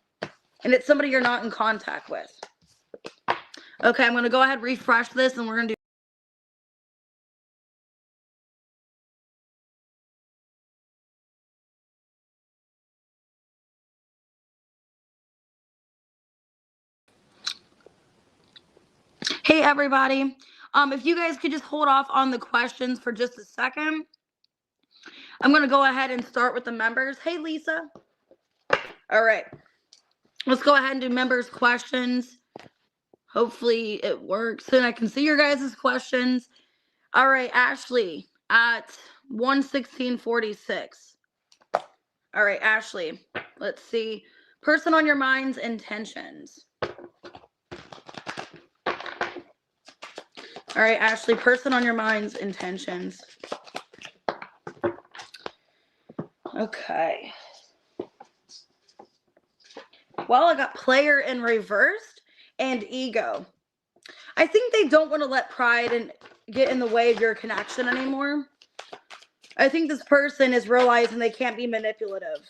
And it's somebody you're not in contact with. Okay, I'm going to go ahead and refresh this, and we're going to do. Hey, everybody. If you guys could just hold off on the questions for just a second. I'm going to go ahead and start with the members. Hey, Lisa. All right. Let's go ahead and do members' questions. Hopefully it works and I can see your guys' questions. All right, Ashley at 11646. All right, Ashley. Let's see. Person on your mind's intentions. All right, Ashley, person on your mind's intentions. Okay. Well, I got player in reversed and ego. I think they don't want to let pride and get in the way of your connection anymore. I think this person is realizing they can't be manipulative.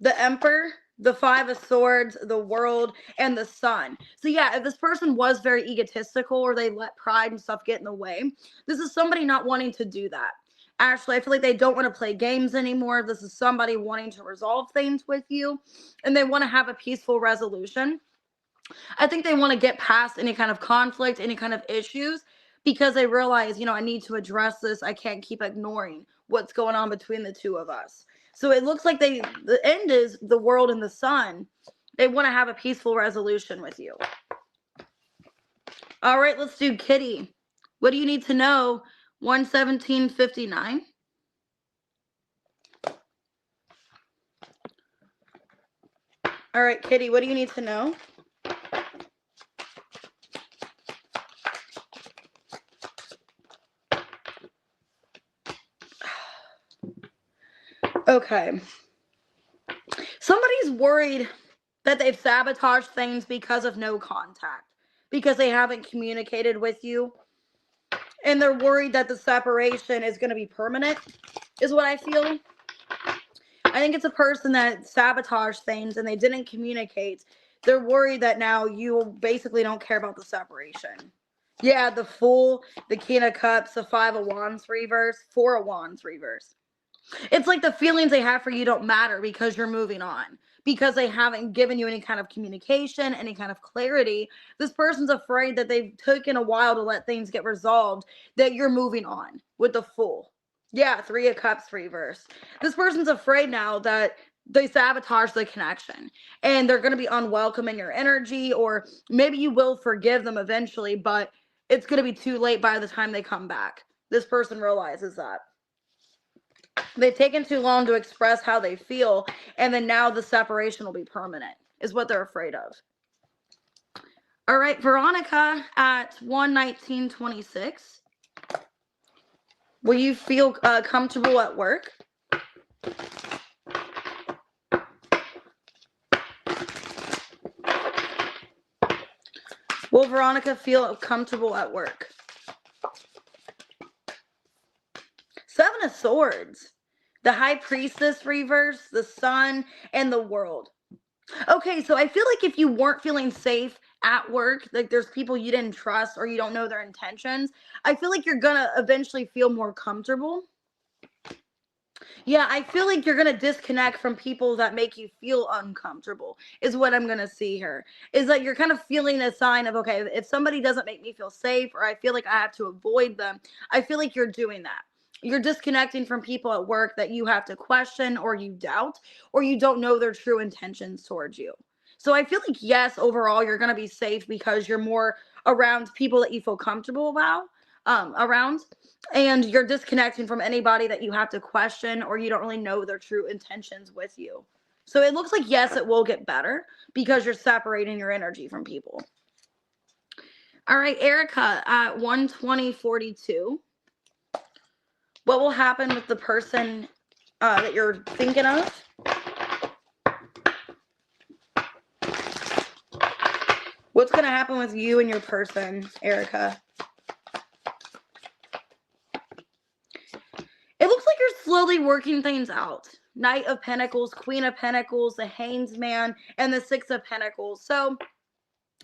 The Emperor, the Five of Swords, the World, and the Sun. So yeah, if this person was very egotistical or they let pride and stuff get in the way, this is somebody not wanting to do that. Ashley, I feel like they don't want to play games anymore. This is somebody wanting to resolve things with you, and they want to have a peaceful resolution. I think they want to get past any kind of conflict, any kind of issues, because they realize, I need to address this. I can't keep ignoring what's going on between the two of us. So it looks like the end is the World and the Sun. They want to have a peaceful resolution with you. All right, let's do Kitty. What do you need to know? 11759. All right, Kitty, what do you need to know? Okay. Somebody's worried that they've sabotaged things because of no contact, because they haven't communicated with you. And they're worried that the separation is going to be permanent, is what I feel. I think it's a person that sabotaged things and they didn't communicate. They're worried that now you basically don't care about the separation. Yeah, the Fool, the King of Cups, the Five of Wands reverse, Four of Wands reverse. It's like the feelings they have for you don't matter because you're moving on. Because they haven't given you any kind of communication, any kind of clarity. This person's afraid that they've taken a while to let things get resolved, that you're moving on with the Fool. Yeah, Three of Cups reverse. This person's afraid now that they sabotage the connection and they're going to be unwelcome in your energy, or maybe you will forgive them eventually, but it's going to be too late by the time they come back. This person realizes that. They've taken too long to express how they feel, and then now the separation will be permanent, is what they're afraid of. All right, Veronica at 11926. Will you feel comfortable at work? Will Veronica feel comfortable at work? Seven of Swords. The High Priestess reverse, the Sun, and the World. Okay, so I feel like if you weren't feeling safe at work, like there's people you didn't trust or you don't know their intentions, I feel like you're gonna eventually feel more comfortable. Yeah, I feel like you're gonna disconnect from people that make you feel uncomfortable, is what I'm gonna see here. Is that you're kind of feeling a sign of, okay, if somebody doesn't make me feel safe or I feel like I have to avoid them, I feel like you're doing that. You're disconnecting from people at work that you have to question or you doubt, or you don't know their true intentions towards you. So I feel like, yes, overall, you're gonna be safe because you're more around people that you feel comfortable around, and you're disconnecting from anybody that you have to question or you don't really know their true intentions with you. So it looks like, yes, it will get better because you're separating your energy from people. All right, Erica at 12042. What will happen with the person that you're thinking of? What's going to happen with you and your person, Erica? It looks like you're slowly working things out. Knight of Pentacles, Queen of Pentacles, the Hanged Man, and the Six of Pentacles. So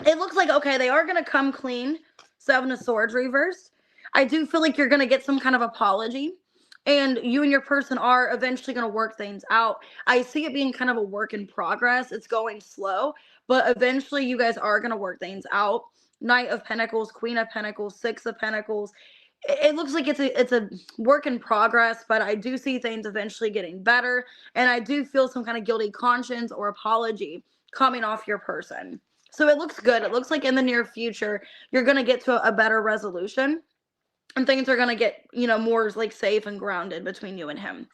it looks like, okay, they are going to come clean. Seven of Swords reversed. I do feel like you're going to get some kind of apology. And you and your person are eventually going to work things out. I see it being kind of a work in progress. It's going slow, but eventually you guys are going to work things out. Knight of Pentacles, Queen of Pentacles, Six of Pentacles. It looks like it's a work in progress, but I do see things eventually getting better. And I do feel some kind of guilty conscience or apology coming off your person. So it looks good. It looks like in the near future, you're going to get to a better resolution. And things are going to get, more like safe and grounded between you and him.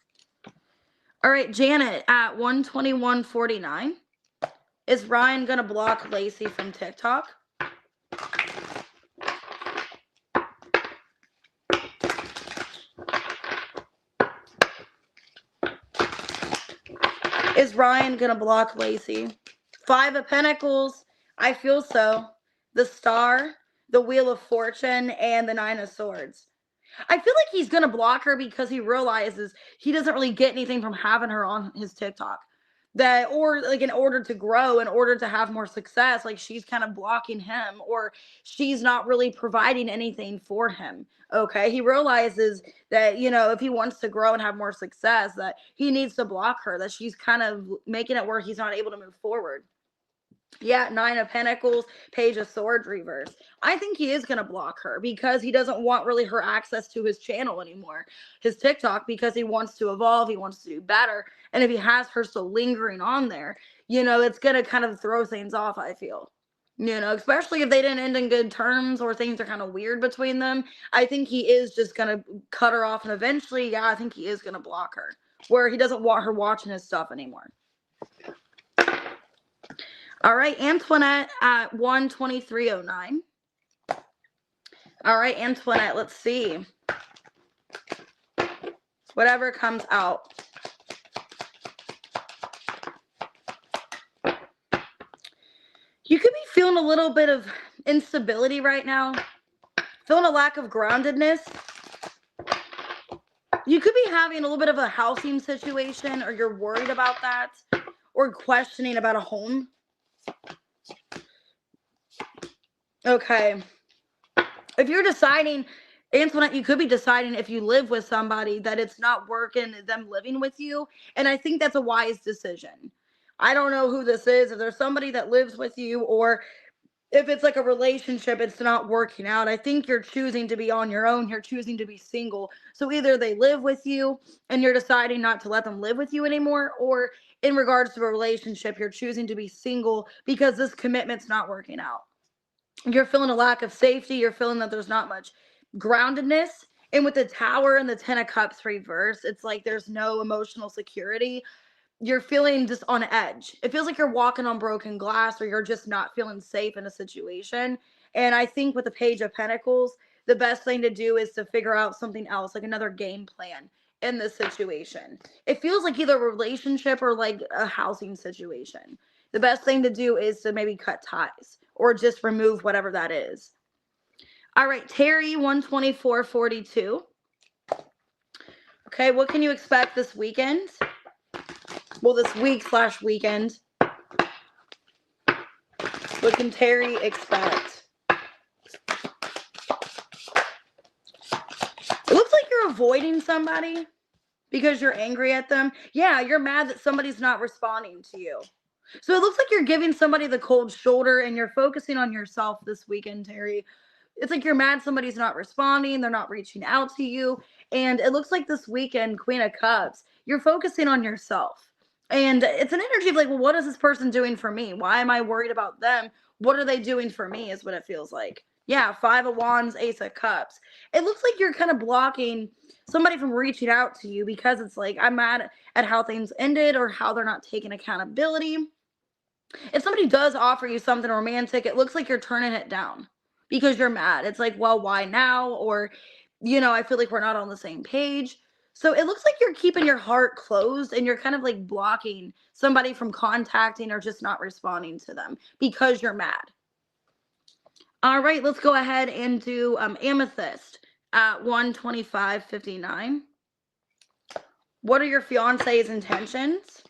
All right, Janet at 12149. Is Ryan going to block Lacey from TikTok? Is Ryan going to block Lacey? Five of Pentacles. I feel so. The Star, the Wheel of Fortune, and the Nine of Swords. I feel like he's going to block her because he realizes he doesn't really get anything from having her on his TikTok. That, or like in order to grow, in order to have more success, like she's kind of blocking him, or she's not really providing anything for him. Okay. He realizes that, if he wants to grow and have more success, that he needs to block her, that she's kind of making it where he's not able to move forward. Yeah, Nine of Pentacles, Page of Swords reverse. I think he is going to block her because he doesn't want really her access to his channel anymore, his TikTok, because he wants to evolve, he wants to do better. And if he has her still lingering on there, it's going to kind of throw things off, I feel. Especially if they didn't end in good terms or things are kind of weird between them. I think he is just going to cut her off, and eventually, I think he is going to block her, where he doesn't want her watching his stuff anymore. All right, Antoinette at 12309. All right, Antoinette, let's see. Whatever comes out. You could be feeling a little bit of instability right now, feeling a lack of groundedness. You could be having a little bit of a housing situation, or you're worried about that, or questioning about a home. Okay. If you're deciding, Antoinette, you could be deciding if you live with somebody that it's not working, them living with you. And I think that's a wise decision. I don't know who this is. If there's somebody that lives with you, or if it's like a relationship, it's not working out. I think you're choosing to be on your own. You're choosing to be single. So either they live with you and you're deciding not to let them live with you anymore, or in regards to a relationship, you're choosing to be single because this commitment's not working out. You're feeling a lack of safety. You're feeling that there's not much groundedness. And with the Tower and the Ten of Cups reverse, it's like there's no emotional security. You're feeling just on edge. It feels like you're walking on broken glass, or you're just not feeling safe in a situation. And I think with the Page of Pentacles, the best thing to do is to figure out something else, like another game plan in this situation. It feels like either a relationship or like a housing situation. the best thing to do is to maybe cut ties or just remove whatever that is. All right, Terry, 124.42. Okay, what can you expect this weekend? Well, this week/weekend. What can Terry expect? It looks like you're avoiding somebody because you're angry at them. Yeah, you're mad that somebody's not responding to you. So it looks like you're giving somebody the cold shoulder and you're focusing on yourself this weekend, Terry. It's like you're mad somebody's not responding, they're not reaching out to you. And it looks like this weekend, Queen of Cups, you're focusing on yourself. And it's an energy of like, well, what is this person doing for me? Why am I worried about them? What are they doing for me is what it feels like. Yeah, Five of Wands, Ace of Cups. It looks like you're kind of blocking somebody from reaching out to you because it's like, I'm mad at how things ended or how they're not taking accountability. If somebody does offer you something romantic, it looks like you're turning it down because you're mad. It's like, well, why now? Or, I feel like we're not on the same page. So it looks like you're keeping your heart closed and you're kind of like blocking somebody from contacting or just not responding to them because you're mad. All right, let's go ahead and do Amethyst at 125.59. What are your fiance's intentions?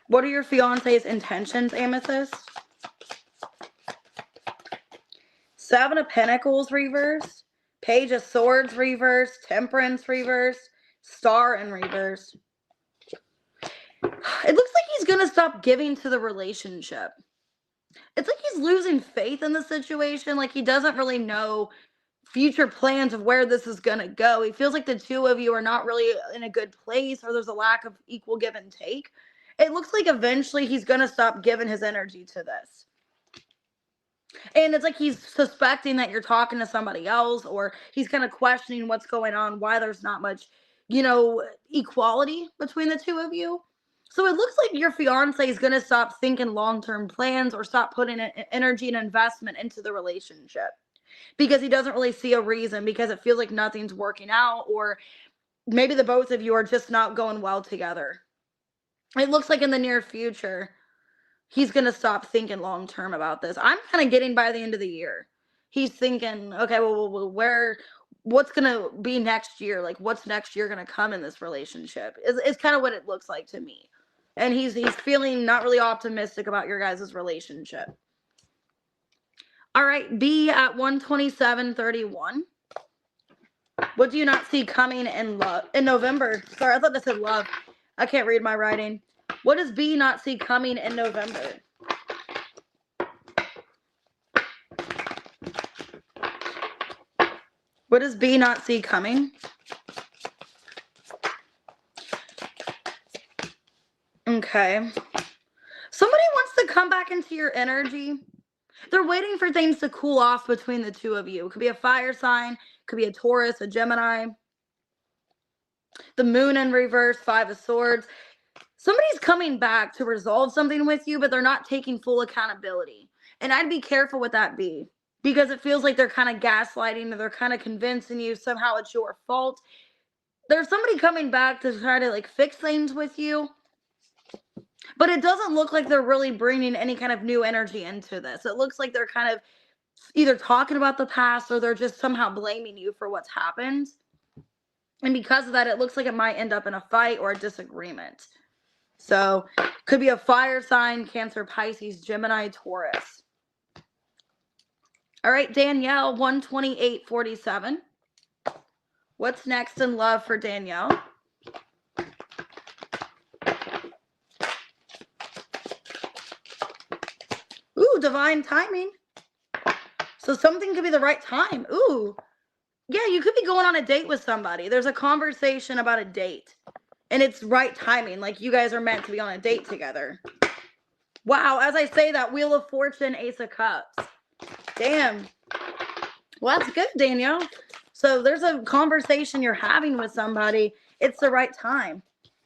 What are your fiance's intentions, Amethyst? Seven of Pentacles reverse, Page of Swords reverse, Temperance reverse, Star in reverse. It looks like he's going to stop giving to the relationship. It's like he's losing faith in the situation. Like he doesn't really know future plans of where this is going to go. He feels like the two of you are not really in a good place, or there's a lack of equal give and take. It looks like eventually he's going to stop giving his energy to this. And it's like he's suspecting that you're talking to somebody else, or he's kind of questioning what's going on, why there's not much, equality between the two of you. So it looks like your fiance is going to stop thinking long-term plans or stop putting energy and investment into the relationship because he doesn't really see a reason, because it feels like nothing's working out, or maybe the both of you are just not going well together. It looks like in the near future, he's going to stop thinking long term about this. I'm kind of getting by the end of the year. He's thinking, okay, well, what's going to be next year? Like, what's next year going to come in this relationship? It's kind of what it looks like to me. And he's feeling not really optimistic about your guys' relationship. All right, B at 127.31. What do you not see coming in November? Sorry, I thought this said love. I can't read my writing. What does B not see coming in November? What does B not see coming? Okay. Somebody wants to come back into your energy. They're waiting for things to cool off between the two of you. It could be a fire sign. Could be a Taurus, a Gemini. The moon in reverse, Five of Swords. Somebody's coming back to resolve something with you, but they're not taking full accountability. And I'd be careful with that, B, because it feels like they're kind of gaslighting, or they're kind of convincing you somehow it's your fault. There's somebody coming back to try to like fix things with you, but it doesn't look like they're really bringing any kind of new energy into this. It looks like they're kind of either talking about the past, or they're just somehow blaming you for what's happened. And because of that, it looks like it might end up in a fight or a disagreement. So could be a fire sign, Cancer, Pisces, Gemini, Taurus. All right, Danielle, 128.47. What's next in love for Danielle? Ooh, divine timing. So something could be the right time. Ooh. Yeah, you could be going on a date with somebody. There's a conversation about a date. And it's right timing. Like you guys are meant to be on a date together. Wow, as I say that, Wheel of Fortune, Ace of Cups. Damn. Well, that's good, Danielle. So there's a conversation you're having with somebody. It's the right time.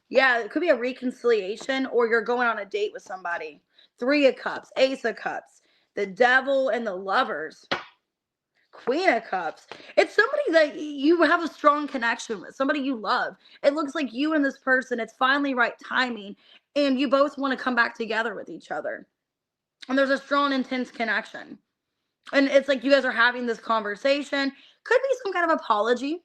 Yeah, it could be a reconciliation, or you're going on a date with somebody. Three of Cups, Ace of Cups, the Devil, and the Lovers. Queen of Cups. It's somebody that you have a strong connection with, somebody you love. It looks like you and this person, it's finally right timing, and you both want to come back together with each other. And there's a strong, intense connection. And it's like you guys are having this conversation. Could be some kind of apology,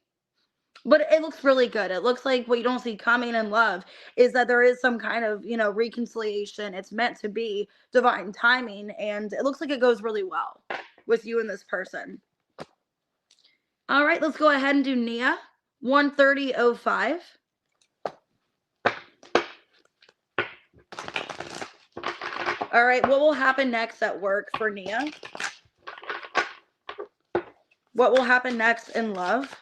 but it looks really good. It looks like what you don't see coming in love is that there is some kind of, reconciliation. It's meant to be divine timing, and it looks like it goes really well with you and this person. All right, let's go ahead and do Nia, 13005. All right, what will happen next at work for Nia? What will happen next in love?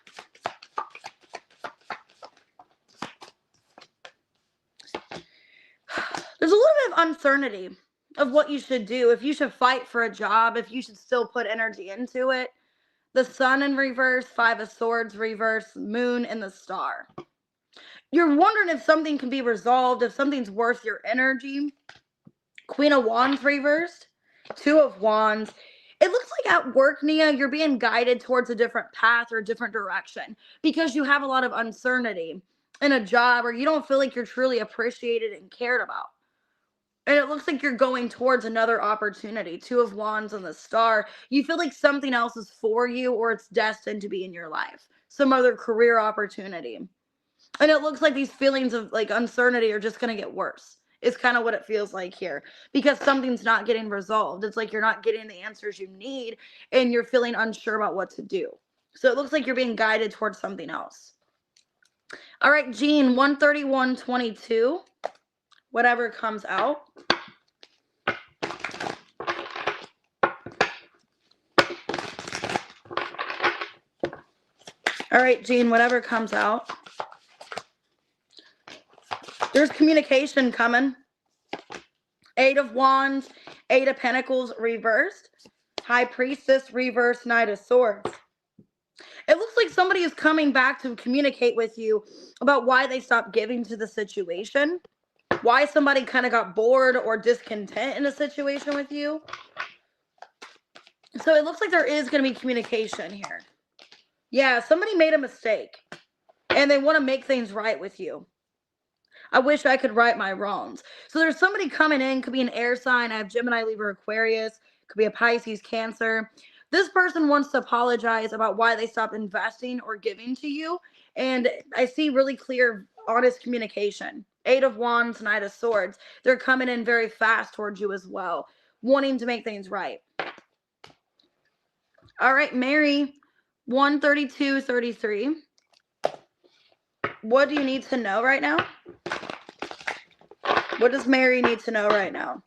There's a little bit of uncertainty of what you should do, if you should fight for a job, if you should still put energy into it. The Sun in reverse, Five of Swords reverse, Moon and the Star. You're wondering if something can be resolved, if something's worth your energy. Queen of Wands reversed, Two of Wands. It looks like at work, Nia, you're being guided towards a different path or a different direction because you have a lot of uncertainty in a job, or you don't feel like you're truly appreciated and cared about. And it looks like you're going towards another opportunity. Two of Wands and the Star. You feel like something else is for you, or it's destined to be in your life. Some other career opportunity. And it looks like these feelings of like uncertainty are just going to get worse. It's kind of what it feels like here, because something's not getting resolved. It's like you're not getting the answers you need, and you're feeling unsure about what to do. So it looks like you're being guided towards something else. All right, Jean, 13122. Whatever comes out. All right, Jean, whatever comes out. There's communication coming. Eight of Wands, Eight of Pentacles reversed. High Priestess reversed, Knight of Swords. It looks like somebody is coming back to communicate with you about why they stopped giving to the situation. Why somebody kind of got bored or discontent in a situation with you. So it looks like there is going to be communication here. Yeah, somebody made a mistake and they want to make things right with you. I wish I could right my wrongs. So there's somebody coming in, could be an air sign. I have Gemini, Libra, Aquarius, could be a Pisces, Cancer. This person wants to apologize about why they stopped investing or giving to you. And I see really clear, honest communication. Eight of Wands, Knight of Swords. They're coming in very fast towards you as well, wanting to make things right. All right, Mary, 13233. What do you need to know right now? What does Mary need to know right now?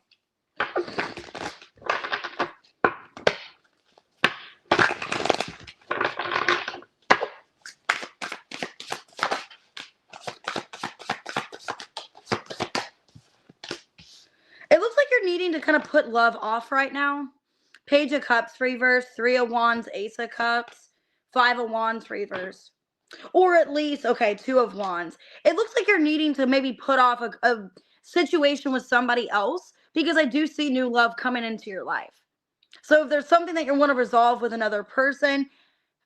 It looks like you're needing to kind of put love off right now. Page of Cups reverse, Three of Wands, Ace of Cups, Five of Wands reverse. Or at least, okay, Two of Wands. It looks like you're needing to maybe put off a situation with somebody else, because I do see new love coming into your life. So if there's something that you want to resolve with another person,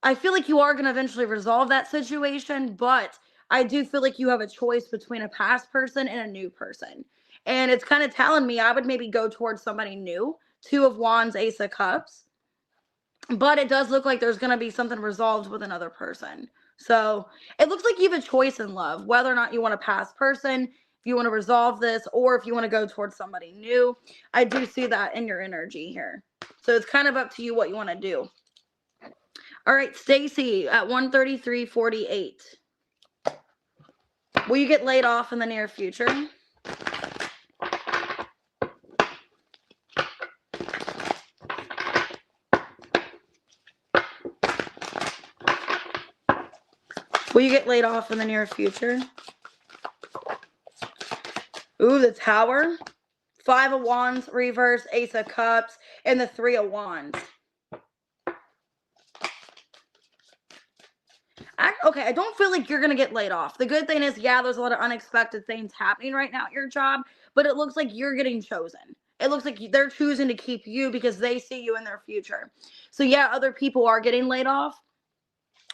I feel like you are going to eventually resolve that situation, but I do feel like you have a choice between a past person and a new person. And it's kind of telling me I would maybe go towards somebody new. Two of Wands, Ace of Cups. But it does look like there's going to be something resolved with another person. So it looks like you have a choice in love, whether or not you want a past person, if you want to resolve this, or if you want to go towards somebody new. I do see that in your energy here. So it's kind of up to you what you want to do. All right, Stacy at 133.48. Will you get laid off in the near future? Will you get laid off in the near future? Ooh, the Tower. Five of Wands reverse, Ace of Cups, and the Three of Wands. Okay, I don't feel like you're going to get laid off. The good thing is, yeah, there's a lot of unexpected things happening right now at your job, but it looks like you're getting chosen. It looks like they're choosing to keep you because they see you in their future. So yeah, other people are getting laid off,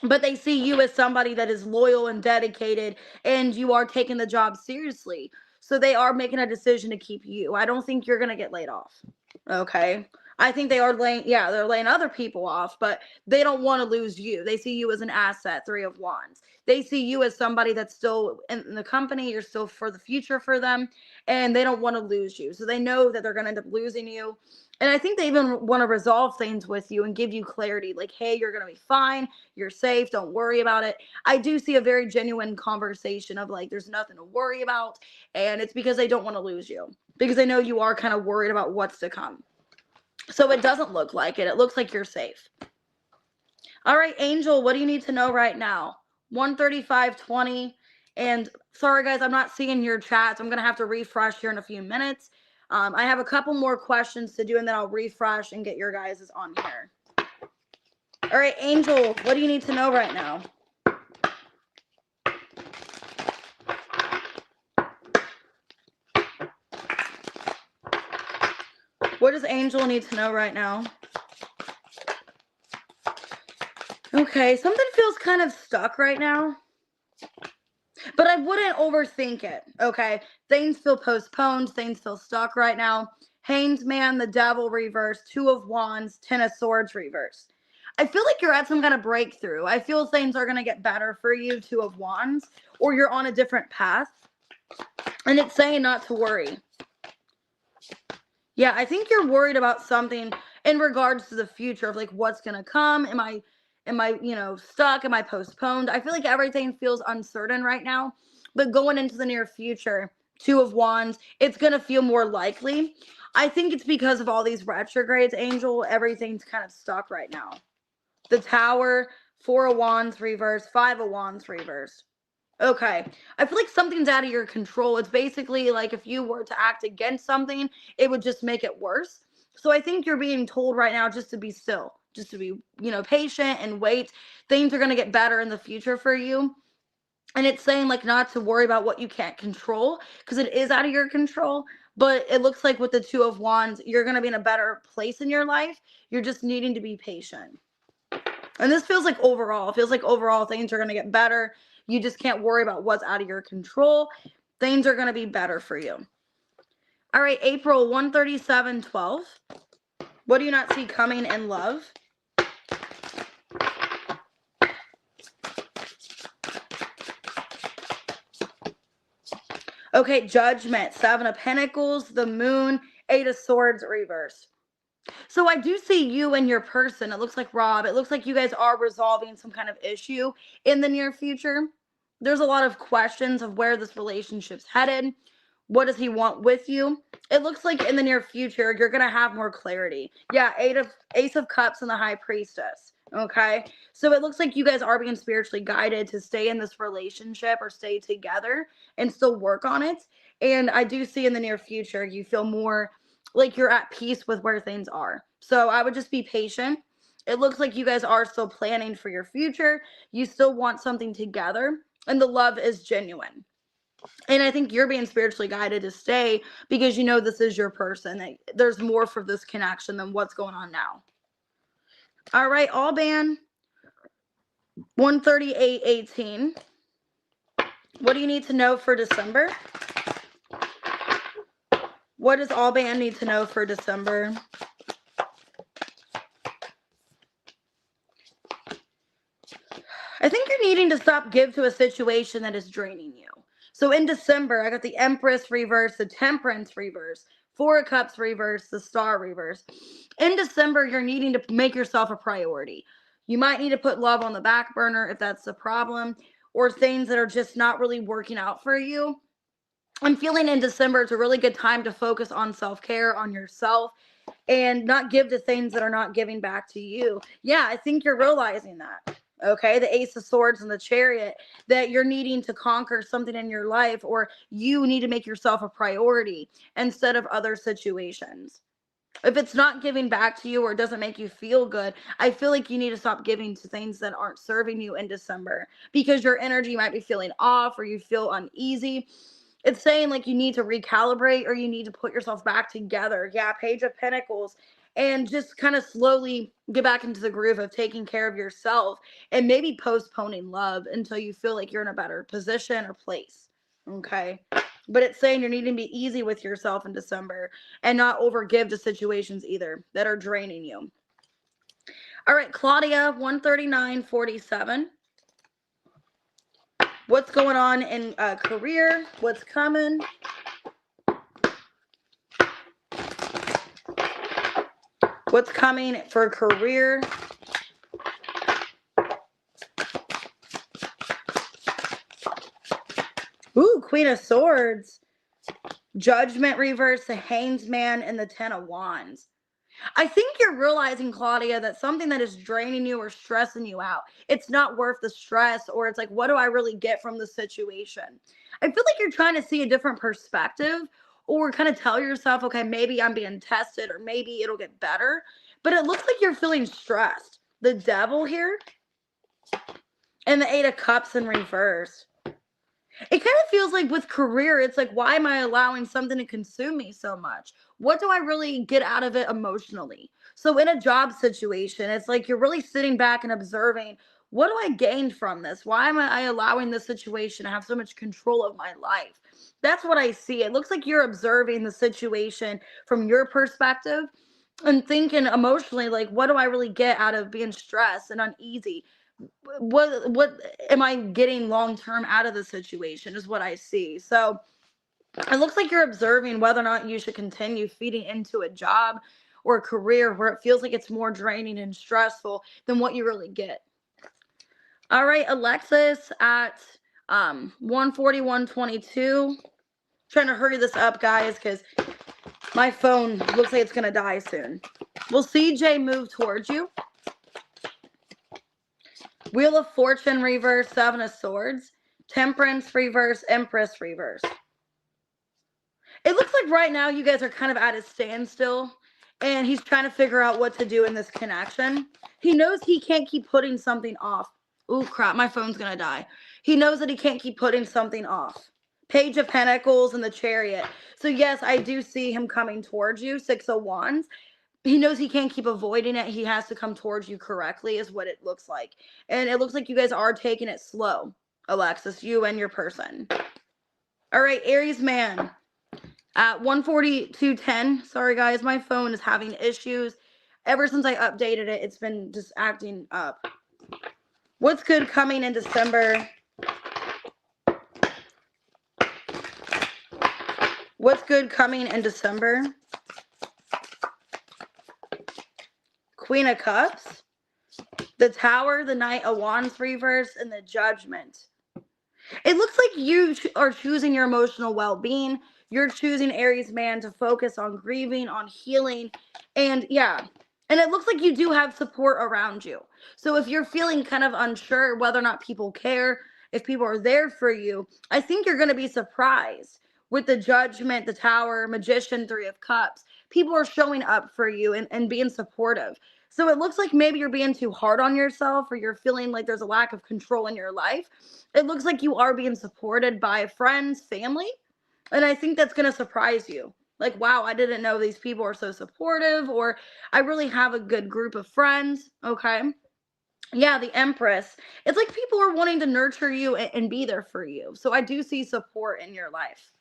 but they see you as somebody that is loyal and dedicated, and you are taking the job seriously. So they are making a decision to keep you. I don't think you're going to get laid off. Okay. I think they are laying, yeah, they're laying other people off, but they don't want to lose you. They see you as an asset, 3 of Wands. They see you as somebody that's still in the company. You're still for the future for them, and they don't want to lose you. So they know that they're going to end up losing you. And I think they even want to resolve things with you and give you clarity, like, hey, you're going to be fine. You're safe. Don't worry about it. I do see a very genuine conversation of like, there's nothing to worry about. And it's because they don't want to lose you, because they know you are kind of worried about what's to come. So it doesn't look like it. It looks like you're safe. All right, Angel, what do you need to know right now? 135.20. And sorry, guys, I'm not seeing your chats. I'm going to have to refresh here in a few minutes. I have a couple more questions to do, and then I'll refresh and get your guys' on here. All right, Angel, what do you need to know right now? What does Angel need to know right now? Okay, something feels kind of stuck right now, but I wouldn't overthink it, okay? Things feel postponed. Things feel stuck right now. Hanged Man, the Devil reverse, 2 of Wands, 10 of Swords reverse. I feel like you're at some kind of breakthrough. I feel things are going to get better for you, 2 of Wands, or you're on a different path. And it's saying not to worry. Yeah, I think you're worried about something in regards to the future of like what's going to come. Am I, stuck? Am I postponed? I feel like everything feels uncertain right now, but going into the near future, 2 of Wands, it's going to feel more likely. I think it's because of all these retrogrades, Angel. Everything's kind of stuck right now. The Tower, 4 of Wands reverse, 5 of Wands reverse. Okay. I feel like something's out of your control. It's basically like if you were to act against something, it would just make it worse. So I think you're being told right now just to be still, just to be, patient and wait. Things are going to get better in the future for you. And it's saying like not to worry about what you can't control, because it is out of your control. But it looks like with the 2 of Wands, you're going to be in a better place in your life. You're just needing to be patient. And this feels like overall, things are going to get better. You just can't worry about what's out of your control. Things are going to be better for you. All right, April, 137.12. What do you not see coming in love? Okay, Judgment, 7 of Pentacles, the Moon, 8 of Swords reverse. So I do see you and your person. It looks like Rob. It looks like you guys are resolving some kind of issue in the near future. There's a lot of questions of where this relationship's headed. What does he want with you? It looks like in the near future, you're going to have more clarity. Yeah, Ace of Cups and the High Priestess. Okay. So it looks like you guys are being spiritually guided to stay in this relationship or stay together and still work on it. And I do see in the near future, you feel more like you're at peace with where things are. So I would just be patient. It looks like you guys are still planning for your future. You still want something together, and the love is genuine. And I think you're being spiritually guided to stay because you know this is your person. There's more for this connection than what's going on now. All right, Alban, 138.18. What do you need to know for December? What does Alban need to know for December? I think you're needing to stop give to a situation that is draining you. So in December, I got the Empress reverse, the Temperance reverse, 4 of Cups reverse, the Star reverse. In December, you're needing to make yourself a priority. You might need to put love on the back burner if that's the problem, or things that are just not really working out for you. I'm feeling in December, it's a really good time to focus on self-care, on yourself, and not give to things that are not giving back to you. Yeah, I think you're realizing that. Okay, the Ace of Swords and the Chariot, that you're needing to conquer something in your life, or you need to make yourself a priority instead of other situations. If it's not giving back to you or it doesn't make you feel good, I feel like you need to stop giving to things that aren't serving you in December, because your energy might be feeling off or you feel uneasy. It's saying like you need to recalibrate or you need to put yourself back together. Yeah, Page of Pentacles. And just kind of slowly get back into the groove of taking care of yourself and maybe postponing love until you feel like you're in a better position or place. Okay. But it's saying you're needing to be easy with yourself in December and not overgive to situations either that are draining you. All right, Claudia, 139.47. What's going on in career? What's coming? What's coming for career? Ooh, Queen of Swords. Judgment reverse, the Hanged Man, and the Ten of Wands. I think you're realizing, Claudia, that something that is draining you or stressing you out, it's not worth the stress, or it's like, what do I really get from the situation? I feel like you're trying to see a different perspective or kind of tell yourself, okay, maybe I'm being tested or maybe it'll get better. But it looks like you're feeling stressed. The Devil here and the Eight of Cups in reverse. It kind of feels like with career, it's like, why am I allowing something to consume me so much? What do I really get out of it emotionally? So in a job situation, it's like you're really sitting back and observing, what do I gain from this? Why am I allowing this situation to have so much control of my life? That's what I see. It looks like you're observing the situation from your perspective and thinking emotionally, like, what do I really get out of being stressed and uneasy? What am I getting long term out of the situation is what I see. So it looks like you're observing whether or not you should continue feeding into a job or a career where it feels like it's more draining and stressful than what you really get. All right, Alexis at 141.22. Trying to hurry this up, guys, because my phone looks like it's gonna die soon. Will CJ move towards you? Wheel of Fortune reverse, Seven of Swords, Temperance reverse, Empress reverse. It looks like right now you guys are kind of at a standstill and he's trying to figure out what to do in this connection. He knows he can't keep putting something off. Ooh, crap, my phone's gonna die. He knows that he can't keep putting something off. Page of Pentacles and the Chariot. So yes, I do see him coming towards you, Six of Wands. He knows he can't keep avoiding it. He has to come towards you correctly is what it looks like. And it looks like you guys are taking it slow, Alexis, you and your person. All right, Aries man at 142.10. Sorry, guys, my phone is having issues. Ever since I updated it, it's been just acting up. What's good coming in December? What's good coming in December? Queen of Cups, the Tower, the Knight of Wands reverse, and the Judgment. It looks like you are choosing your emotional well-being. You're choosing, Aries man, to focus on grieving, on healing, and yeah. And it looks like you do have support around you. So if you're feeling kind of unsure whether or not people care, if people are there for you, I think you're going to be surprised with the Judgment, the Tower, Magician, Three of Cups. People are showing up for you and being supportive. So it looks like maybe you're being too hard on yourself or you're feeling like there's a lack of control in your life. It looks like you are being supported by friends, family. And I think that's going to surprise you. Like, wow, I didn't know these people are so supportive, or I really have a good group of friends. Okay. Yeah, the Empress. It's like people are wanting to nurture you and be there for you. So I do see support in your life.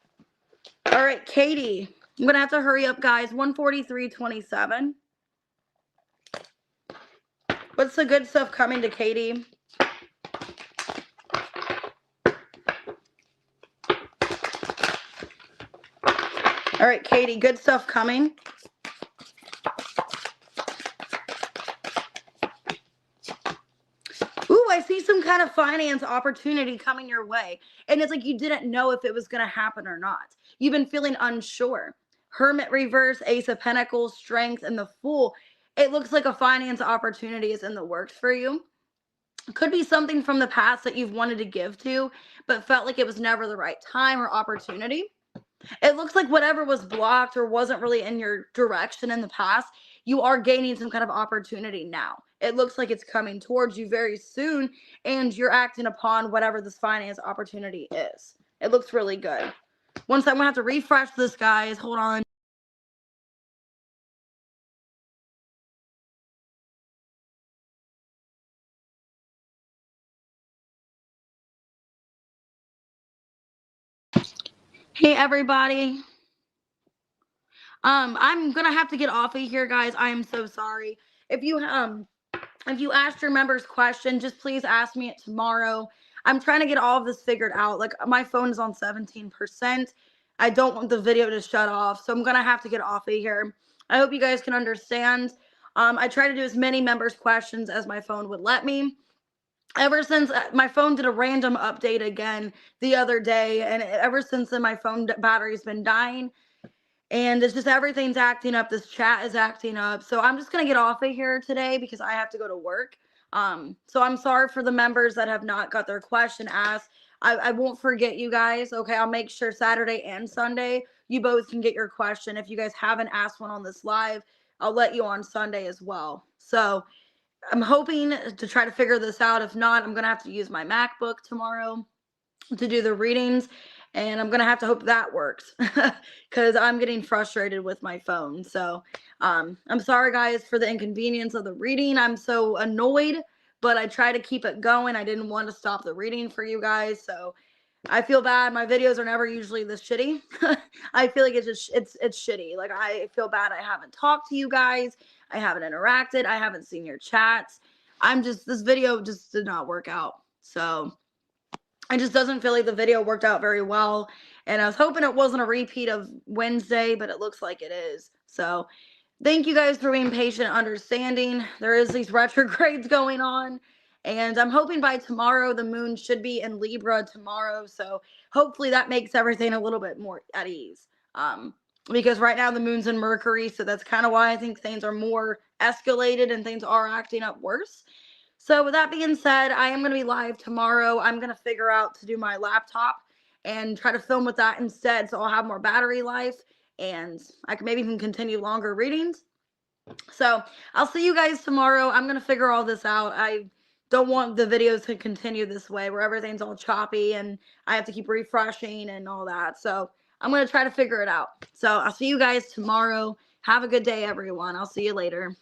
All right, Katie. I'm going to have to hurry up, guys. 143.27. What's the good stuff coming to Katie? All right, Katie, good stuff coming. Ooh, I see some kind of finance opportunity coming your way. And it's like you didn't know if it was going to happen or not. You've been feeling unsure. Hermit reverse, Ace of Pentacles, Strength, and the Fool. It looks like a finance opportunity is in the works for you. Could be something from the past that you've wanted to give to, but felt like it was never the right time or opportunity. It looks like whatever was blocked or wasn't really in your direction in the past, you are gaining some kind of opportunity now. It looks like it's coming towards you very soon, and you're acting upon whatever this finance opportunity is. It looks really good. Once I'm going to have to refresh this, guys. Hold on. Hey, everybody. I'm going to have to get off of here, guys. I am so sorry. If you asked your members question, just please ask me it tomorrow. I'm trying to get all of this figured out. Like, my phone is on 17%. I don't want the video to shut off, so I'm going to have to get off of here. I hope you guys can understand. I try to do as many members questions as my phone would let me. Ever since my phone did a random update again the other day, and ever since then my phone battery's been dying. And it's just everything's acting up. This chat is acting up. So I'm just going to get off of here today because I have to go to work. So I'm sorry for the members that have not got their question asked. I won't forget you guys. Okay, I'll make sure Saturday and Sunday you both can get your question. If you guys haven't asked one on this live, I'll let you on Sunday as well. So I'm hoping to try to figure this out. If not, I'm going to have to use my MacBook tomorrow to do the readings, and I'm gonna have to hope that works because I'm getting frustrated with my phone. So I'm sorry, guys, for the inconvenience of the reading. I'm so annoyed, but I try to keep it going. I didn't want to stop the reading for you guys, so I feel bad. My videos are never usually this shitty. I feel like it's just it's shitty. Like, I feel bad I haven't talked to you guys. I haven't interacted. I haven't seen your chats. This video just did not work out. So it just doesn't feel like the video worked out very well. And I was hoping it wasn't a repeat of Wednesday, but it looks like it is. So thank you guys for being patient and understanding. There is these retrogrades going on. And I'm hoping by tomorrow, the moon should be in Libra tomorrow. So hopefully that makes everything a little bit more at ease. Because right now the moon's in Mercury. So that's kind of why I think things are more escalated and things are acting up worse. So with that being said, I am going to be live tomorrow. I'm going to figure out to do my laptop and try to film with that instead, so I'll have more battery life and I can maybe even continue longer readings. So I'll see you guys tomorrow. I'm going to figure all this out. I don't want the videos to continue this way where everything's all choppy and I have to keep refreshing and all that. So I'm going to try to figure it out. So I'll see you guys tomorrow. Have a good day, everyone. I'll see you later.